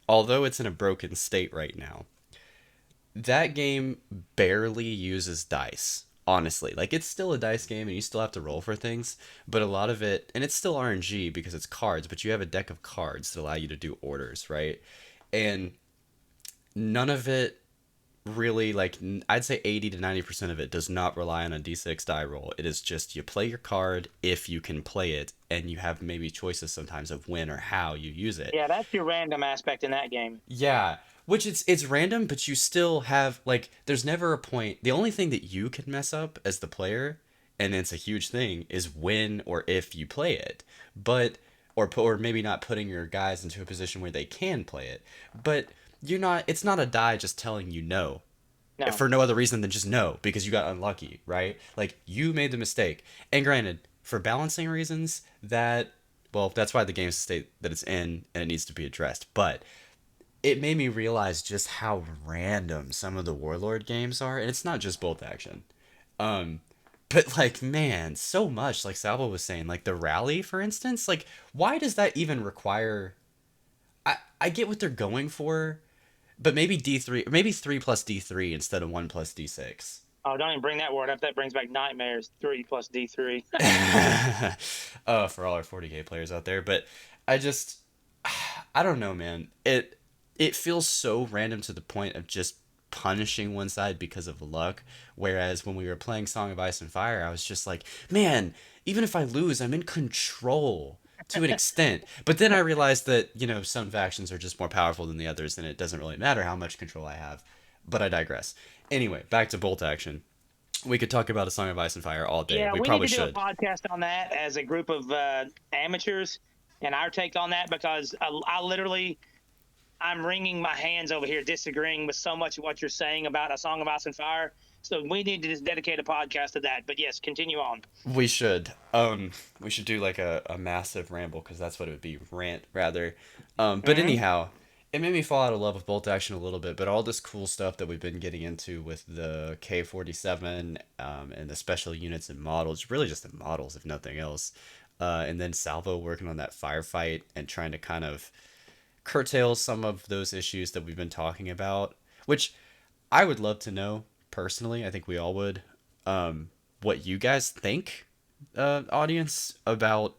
although it's in a broken state right now, that game barely uses dice. Honestly, like it's still a dice game and you still have to roll for things, but a lot of it, and it's still RNG because it's cards, but you have a deck of cards that allow you to do orders, right? And none of it really, like, I'd say 80 to 90% of it does not rely on a d6 die roll. It is just you play your card if you can play it, and you have maybe choices sometimes of when or how you use it. Yeah, that's your random aspect in that game. Yeah, which it's random, but you still have, like, there's never a point. The only thing that you can mess up as the player, and it's a huge thing, is when or if you play it. But or maybe not putting your guys into a position where they can play it. But you're not. It's not a die just telling you no No. for no other reason than just no because you got unlucky, right? Like you made the mistake. And granted, for balancing reasons, that's why the game state that it's in and it needs to be addressed. But it made me realize just how random some of the Warlord games are, and it's not just bolt action. Um, but like, man, so much. Like Salvo was saying, like the rally, for instance. Like, why does that even require? I get what they're going for, but maybe D3, or maybe 3 plus D3 instead of 1 plus D6. Oh, don't even bring that word up. That brings back nightmares. 3 plus D3. For all our 40K players out there, but I just, I don't know, man. It feels so random to the point of just punishing one side because of luck. Whereas when we were playing Song of Ice and Fire, I was just like, man, even if I lose, I'm in control to an extent. But then I realized that, some factions are just more powerful than the others, and it doesn't really matter how much control I have. But I digress. Anyway, back to bolt action. We could talk about A Song of Ice and Fire all day. Yeah, We we need probably to do a should. podcast on that as a group of amateurs and our take on that because I literally I'm wringing my hands over here disagreeing with so much of what you're saying about A Song of Ice and Fire. So we need to just dedicate a podcast to that. But yes, continue on. We should. We should do like a massive ramble because that's what it would be. Rant rather. But Mm-hmm. anyhow, it made me fall out of love with bolt action a little bit. But all this cool stuff that we've been getting into with the K47 and the special units and models, really just the models if nothing else. And then Salvo working on that firefight and trying to kind of curtail some of those issues that we've been talking about, which I would love to know personally. I think we all would. What you guys think, audience, about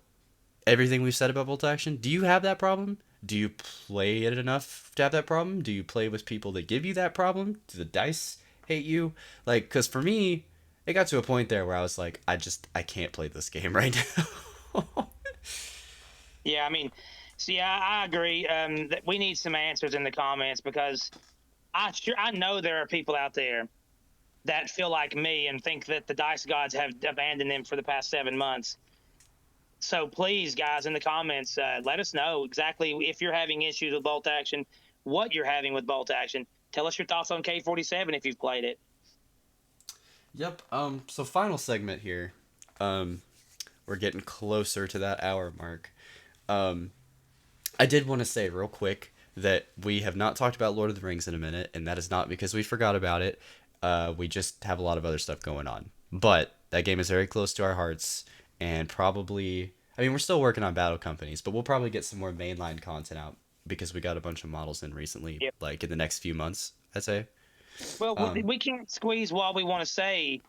everything we've said about bolt action? Do you have that problem? Do you play it enough to have that problem? Do you play with people that give you that problem? Do the dice hate you? Like, because for me, it got to a point there where I was like, I can't play this game right now. Yeah, I mean, see, I agree that we need some answers in the comments because I know there are people out there that feel like me and think that the dice gods have abandoned them for the past 7 months. So please, guys, in the comments, let us know exactly if you're having issues with bolt action, what you're having with bolt action. Tell us your thoughts on K47 if you've played it. Yep. So final segment here. We're getting closer to that hour mark. I did want to say real quick that we have not talked about Lord of the Rings in a minute, and that is not because we forgot about it. We just have a lot of other stuff going on. But that game is very close to our hearts, and probably, I mean, we're still working on Battle Companies, but we'll probably get some more mainline content out because we got a bunch of models in recently, Yep. like in the next few months, I'd say. Well, we can't squeeze what we want to say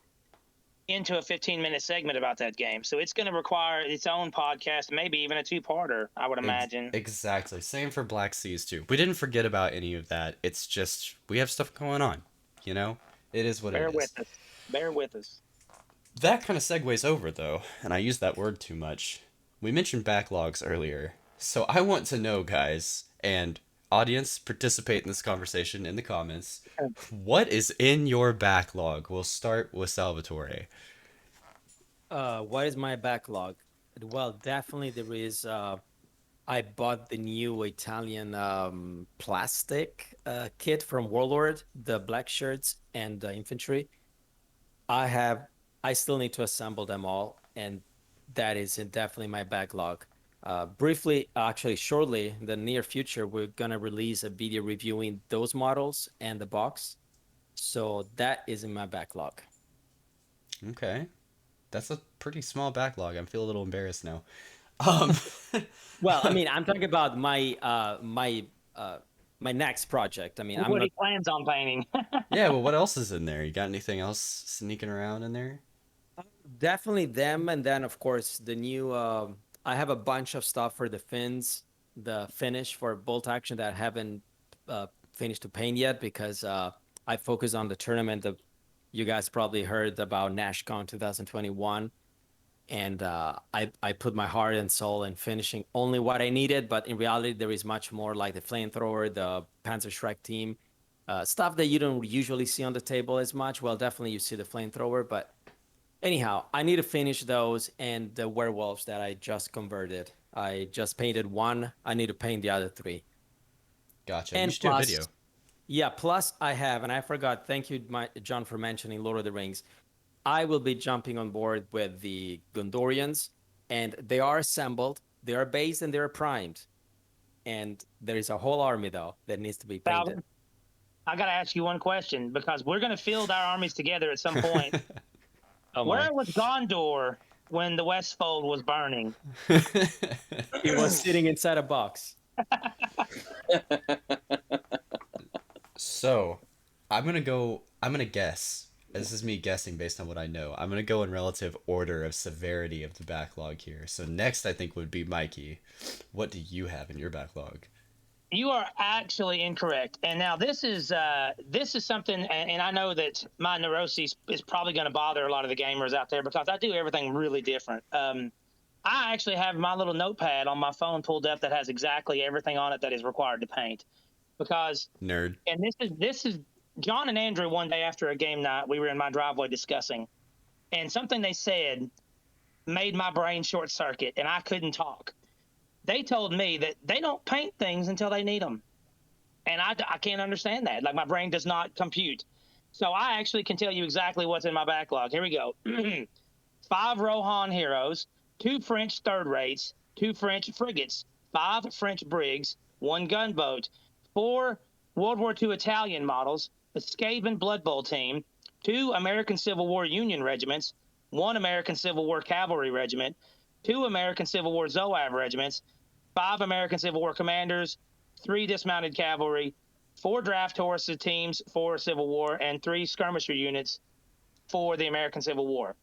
into a 15-minute segment about that game. So it's going to require its own podcast, maybe even a two-parter, I would imagine. Exactly. Same for Black Seas, too. We didn't forget about any of that. It's just, we have stuff going on, you know? It is what Bear it is. with us. Bear with us. That kind of segues over, though, and I use that word too much. We mentioned backlogs earlier, so I want to know, guys, and audience, participate in this conversation in the comments. What is in your backlog? We'll start with Salvatore. What is my backlog? Well, definitely there is. I bought the new Italian plastic kit from Warlord, the black shirts and the infantry. I have. I still need to assemble them all, and that is definitely my backlog. Briefly, actually, shortly, in the near future, we're gonna release a video reviewing those models and the box. So that is in my backlog. Okay. That's a pretty small backlog. I feel a little embarrassed now. Um, Well, I mean, I'm talking about my next project. I mean, I'm What not he plans on painting. yeah, well, what else is in there? You got anything else sneaking around in there? definitely them, and then of course the new. I have a bunch of stuff for the fins, the finish for bolt action that I haven't finished to paint yet because I focus on the tournament that you guys probably heard about NashCon 2021. And I put my heart and soul in finishing only what I needed, but in reality there is much more, like the flamethrower, the Panzer Shrek team, stuff that you don't usually see on the table as much. Well, definitely you see the flamethrower, but anyhow, I need to finish those and the werewolves that I just converted. I just painted one. I need to paint the other three. Gotcha. You And should do a plus, video. yeah, plus I have, and I forgot, thank you, John, for mentioning Lord of the Rings. I will be jumping on board with the Gondorians, and they are assembled, they are based, and they are primed. And there is a whole army, though, that needs to be painted. Calvin, I got to ask you one question because we're going to field our armies together at some point. Oh my. Where was Gondor when the Westfold was burning? It was sitting inside a box. So, I'm gonna guess. This is me guessing based on what I know. I'm gonna go in relative order of severity of the backlog here. So next I think would be Mikey. What do you have in your backlog? You are actually incorrect. And now this is something, and I know that my neuroses is probably going to bother a lot of the gamers out there because I do everything really different. I actually have my little notepad on my phone pulled up that has exactly everything on it that is required to paint. Because, Nerd. and this is John and Andrew one day after a game night, we were in my driveway discussing, and something they said made my brain short circuit, and I couldn't talk. They told me that they don't paint things until they need them. And I can't understand that. Like, my brain does not compute. So I actually can tell you exactly what's in my backlog. Here we go. 5 Rohan heroes, 2 French third rates, 2 French frigates, 5 French brigs, 1 gunboat, 4 World War II Italian models, a Skaven Blood Bowl team, 2 American Civil War Union regiments, 1 American Civil War cavalry regiment, 2 American Civil War Zoav regiments, 5 American Civil War commanders, 3 dismounted cavalry, 4 draft horses teams for Civil War, and 3 skirmisher units for the American Civil War.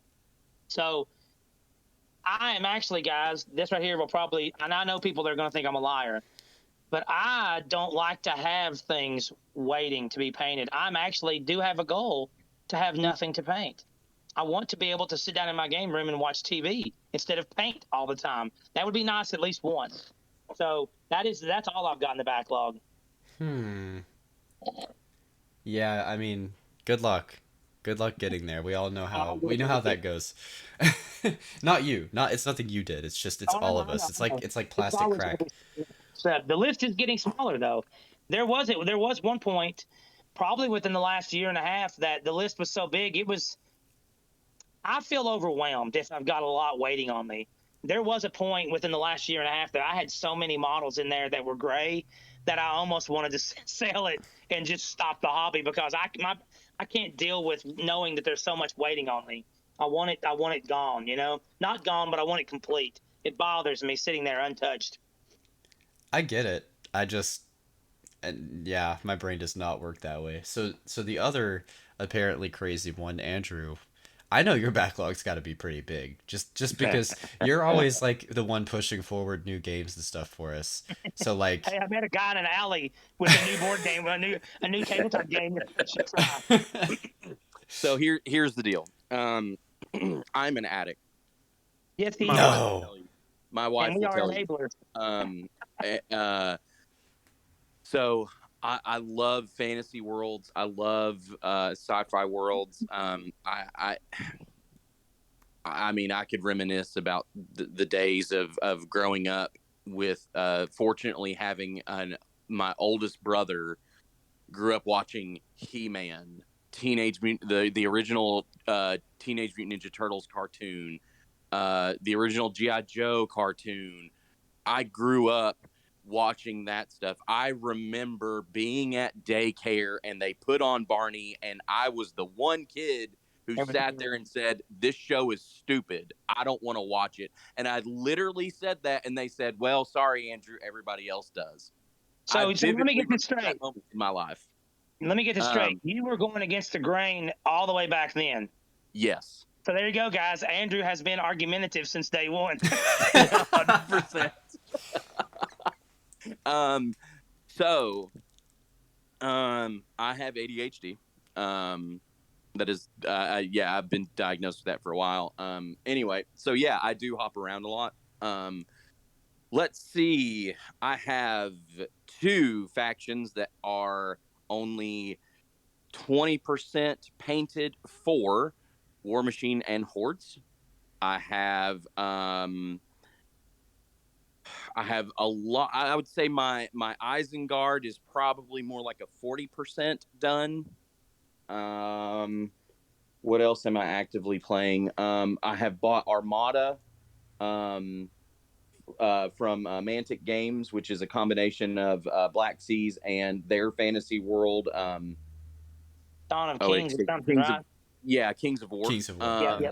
So I am actually, guys, this right here will probably, and I know people are going to think I'm a liar, but I don't like to have things waiting to be painted. I'm actually do have a goal to have nothing to paint. I want to be able to sit down in my game room and watch TV instead of paint all the time. That would be nice at least once. So that's all I've got in the backlog. Yeah, I mean, good luck. Good luck getting there. We all know how that goes. Not you. Not It's nothing you did. It's Oh, all no, of I us. know, I know. It's like It's plastic always going to crack. be said. The list is getting smaller, though. There was one point, probably within the last year and a half, that the list was so big it was. I feel overwhelmed if I've got a lot waiting on me. There was a point within the last year and a half that I had so many models in there that were gray that I almost wanted to sell it and just stop the hobby because I can't deal with knowing that there's so much waiting on me. I want it gone, not gone, but I want it complete. It bothers me sitting there untouched. I get it. And yeah, my brain does not work that way. So the other apparently crazy one, Andrew. I know your backlog's got to be pretty big. Just because you're always like the one pushing forward new games and stuff for us. So like Hey, I met a guy in an alley with a new board game, a new tabletop game. So here's the deal. I'm an addict. Yes, he My is. wife will No. tell you. My wife And we will are tell you. enablers. So I love fantasy worlds. I love sci-fi worlds. I mean, I could reminisce about the days of growing up with, fortunately having my oldest brother grew up watching He-Man, the original Teenage Mutant Ninja Turtles cartoon, the original G.I. Joe cartoon. I grew up watching that stuff. I remember being at daycare and they put on Barney, and I was the one kid who sat there and said, "This show is stupid. I don't want to watch it." And I literally said that, and they said, "Well, sorry, Andrew, everybody else does." I So let me vividly get remember this straight. that moment in my life. Let me get this straight. You were going against the grain all the way back then. Yes. So there you go, guys. Andrew has been argumentative since day one. 100%. I have ADHD. That is, yeah, I've been diagnosed with that for a while. Anyway, so yeah, I do hop around a lot. Let's see. I have 2 factions that are only 20% painted for War Machine and Hordes. I have I have a lot. I would say my Isengard is probably more like a 40% done. What else am I actively playing? I have bought Armada um, from Mantic Games, which is a combination of Black Seas and their fantasy world. Dawn of Oh, Kings or something, Kings of right? yeah, Kings of War. Kings of War. Yep, Yeah.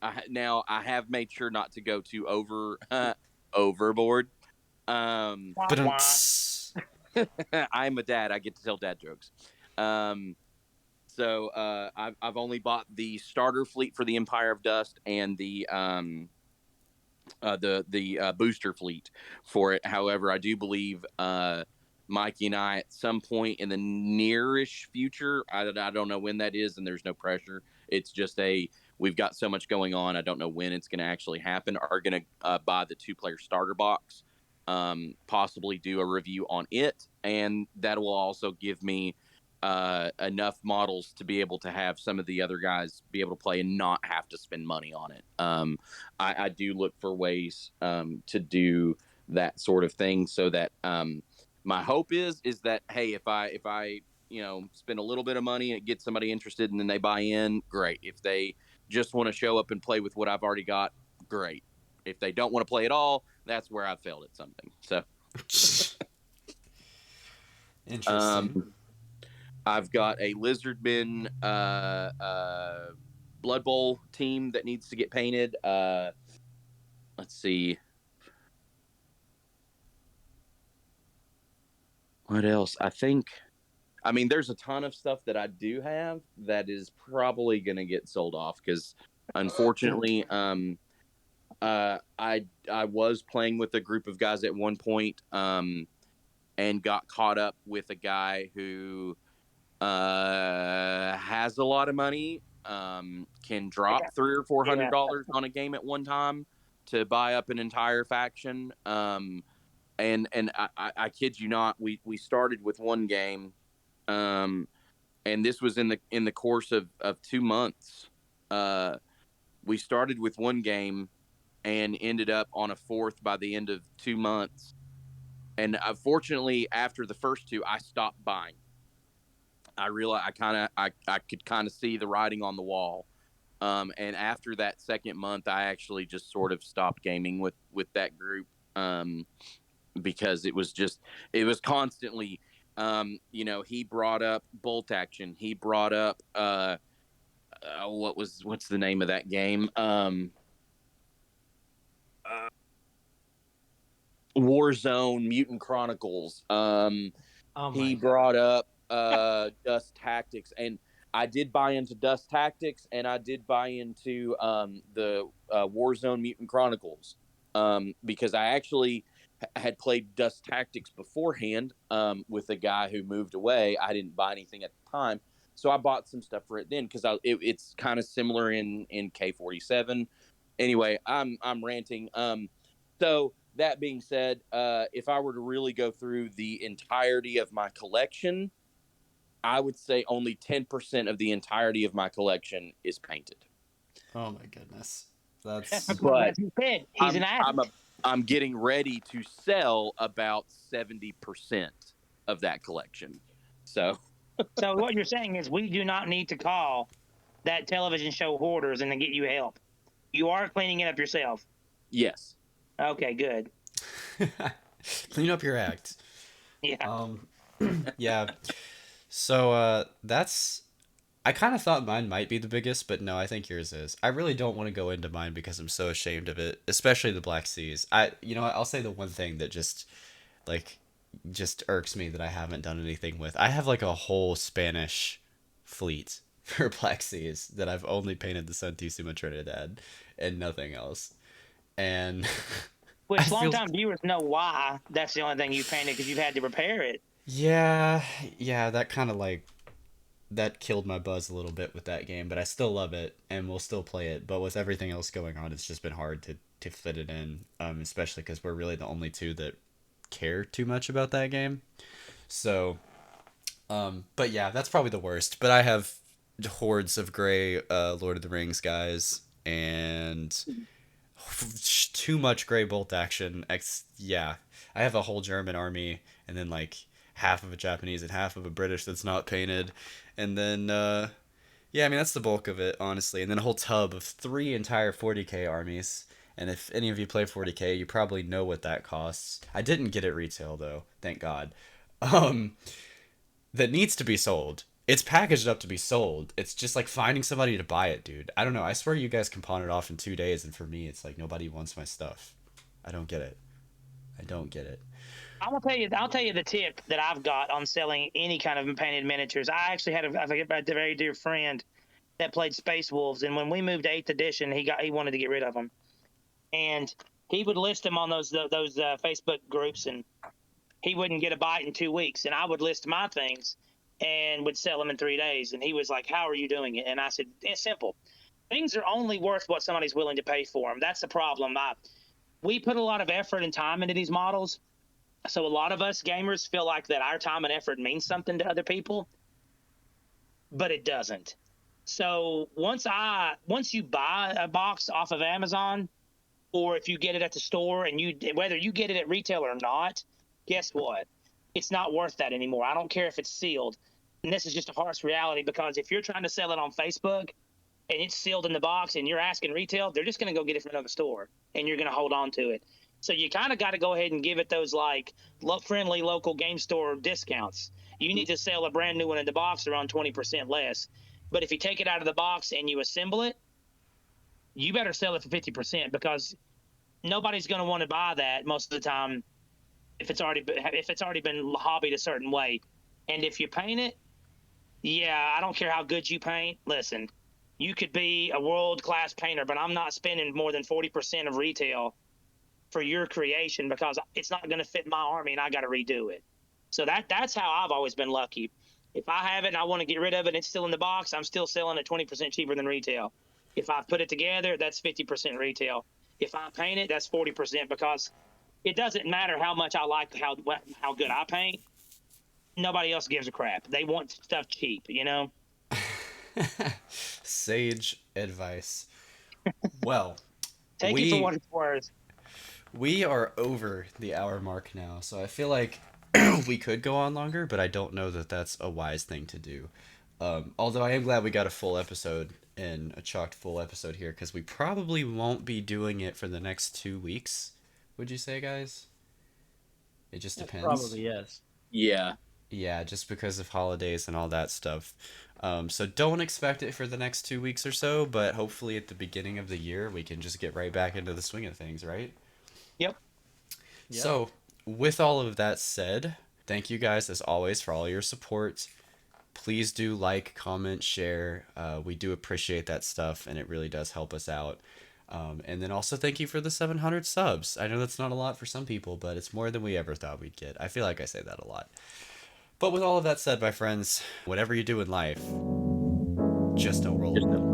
yep. Now I have made sure not to go too overboard. Wah, But wah. I'm a dad. I get to tell dad jokes. Um, I've only bought the starter fleet for the Empire of Dust and the booster fleet for it. However, I do believe Mikey and I at some point in the nearish future, I don't know when that is, and there's no pressure. It's just we've got so much going on. I don't know when it's going to actually happen. Are going to buy the 2-player starter box, possibly do a review on it, and that will also give me enough models to be able to have some of the other guys be able to play and not have to spend money on it. I do look for ways to do that sort of thing, so that my hope is that, hey, if I spend a little bit of money and get somebody interested and then they buy in, great. If they just want to show up and play with what I've already got, great. If they don't want to play at all, that's where I failed at something. So Interesting. I've got a Lizardmen Blood Bowl team that needs to get painted. Let's see. What else? I mean, there's a ton of stuff that I do have that is probably going to get sold off because, unfortunately, I was playing with a group of guys at one point, and got caught up with a guy who has a lot of money, can I drop got, yeah. $300 or $400 on a game at one time to buy up an entire faction. And I kid you not, we started with one game, and this was in the course of 2 months. We started with one game and ended up on a fourth by the end of 2 months. And fortunately, after the first two, I stopped buying. I realized I could kind of see the writing on the wall. And after that second month, I actually just sort of stopped gaming with that group. Because it was constantly, he brought up bolt action. He brought up what's the name of that game? Warzone Mutant Chronicles. Oh He my God. brought up Dust Tactics, and I did buy into Dust Tactics, and I did buy into the Warzone Mutant Chronicles, because I actually had played Dust Tactics beforehand, with a guy who moved away. I didn't buy anything at the time, so I bought some stuff for it then because it's kind of similar in K47. Anyway, I'm ranting. So that being said, if I were to really go through the entirety of my collection, I would say only 10% of the entirety of my collection is painted. Oh my goodness. That's That's because, But as you said, he's an I'm I'm a, addict. I'm getting ready to sell about 70% of that collection. So So what you're saying is we do not need to call that television show Hoarders and then get you help. You are cleaning it up yourself. yes. Okay, good. clean up your act. Yeah. Um, yeah. So that's. I kind of thought mine might be the biggest, but no, I think yours is. I really don't want to go into mine because I'm so ashamed of it, especially the Black Seas. You know what? I'll say the one thing that like, just irks me that I haven't done anything with. I have like a whole Spanish fleet for Black Seas that I've only painted the Santissima Trinidad and nothing else. And I Which feel longtime viewers know why that's the only thing you painted because you've had to repair it. yeah, yeah, that kind of like that killed my buzz a little bit with that game, but I still love it and we'll still play it. But with everything else going on, it's just been hard to fit it in, especially because we're really the only two that care too much about that game. So, but yeah, that's probably the worst. But I have hordes of gray Lord of the Rings guys, and Too much gray bolt action. Yeah, I have a whole German army, and then like half of a Japanese and half of a British that's not painted, and then yeah, I mean that's the bulk of it, honestly, and then a whole tub of 3 entire 40k armies. And if any of you play 40k, you probably know what that costs. I didn't get it retail though, thank God. Um, that needs to be sold. It's packaged up to be sold. It's just like finding somebody to buy it, dude. I don't know. I swear you guys can pawn it off in 2 days, and for me, it's like nobody wants my stuff. I don't get it. I don't get it. I'll tell you the tip that I've got on selling any kind of painted miniatures. I actually had a very dear friend that played Space Wolves, and when we moved to 8th edition, he wanted to get rid of them, and he would list them on those Facebook groups, and he wouldn't get a bite in 2 weeks, and I would list my things and would sell them in 3 days. And he was like, "How are you doing it?" And I said, "It's simple. Things are only worth what somebody's willing to pay for them. That's the problem. We put a lot of effort and time into these models, so a lot of us gamers feel like that our time and effort means something to other people, but it doesn't. So once you buy a box off of Amazon, or if you get it at the store, and whether you get it at retail or not, guess what? It's not worth that anymore. I don't care if it's sealed. And this is just a harsh reality, because if you're trying to sell it on Facebook and it's sealed in the box and you're asking retail, they're just going to go get it from another store and you're going to hold on to it. So you kind of got to go ahead and give it those like friendly local game store discounts. You need to sell a brand new one in the box around 20% less. But if you take it out of the box and you assemble it, you better sell it for 50%, because nobody's going to want to buy that most of the time if it's already been hobbied a certain way. And if you paint it, yeah, I don't care how good you paint. Listen, you could be a world-class painter, but I'm not spending more than 40% of retail for your creation, because it's not going to fit my army and I got to redo it. So that's how I've always been lucky. If I have it and I want to get rid of it and it's still in the box, I'm still selling it 20% cheaper than retail. If I put it together, that's 50% retail. If I paint it, that's 40%, because it doesn't matter how much I like how good I paint. Nobody else gives a crap. They want stuff cheap, you know? Sage advice. Well, Take it for we what it's worth. we are over the hour mark now, so I feel like we could go on longer, but I don't know that that's a wise thing to do. Although I am glad we got a full episode and a chocked full episode here, because we probably won't be doing it for the next 2 weeks. Would you say, guys? It just depends. Probably yes. Yeah. Yeah, just because of holidays and all that stuff. So don't expect it for the next 2 weeks or so, but hopefully at the beginning of the year we can just get right back into the swing of things, right? Yep. Yeah. So, with all of that said, thank you guys as always for all your support. Please do like, comment, share. We do appreciate that stuff, and it really does help us out. And then also thank you for the 700 subs. I know that's not a lot for some people, but it's more than we ever thought we'd get. I feel like I say that a lot. But with all of that said, my friends, whatever you do in life, just don't roll.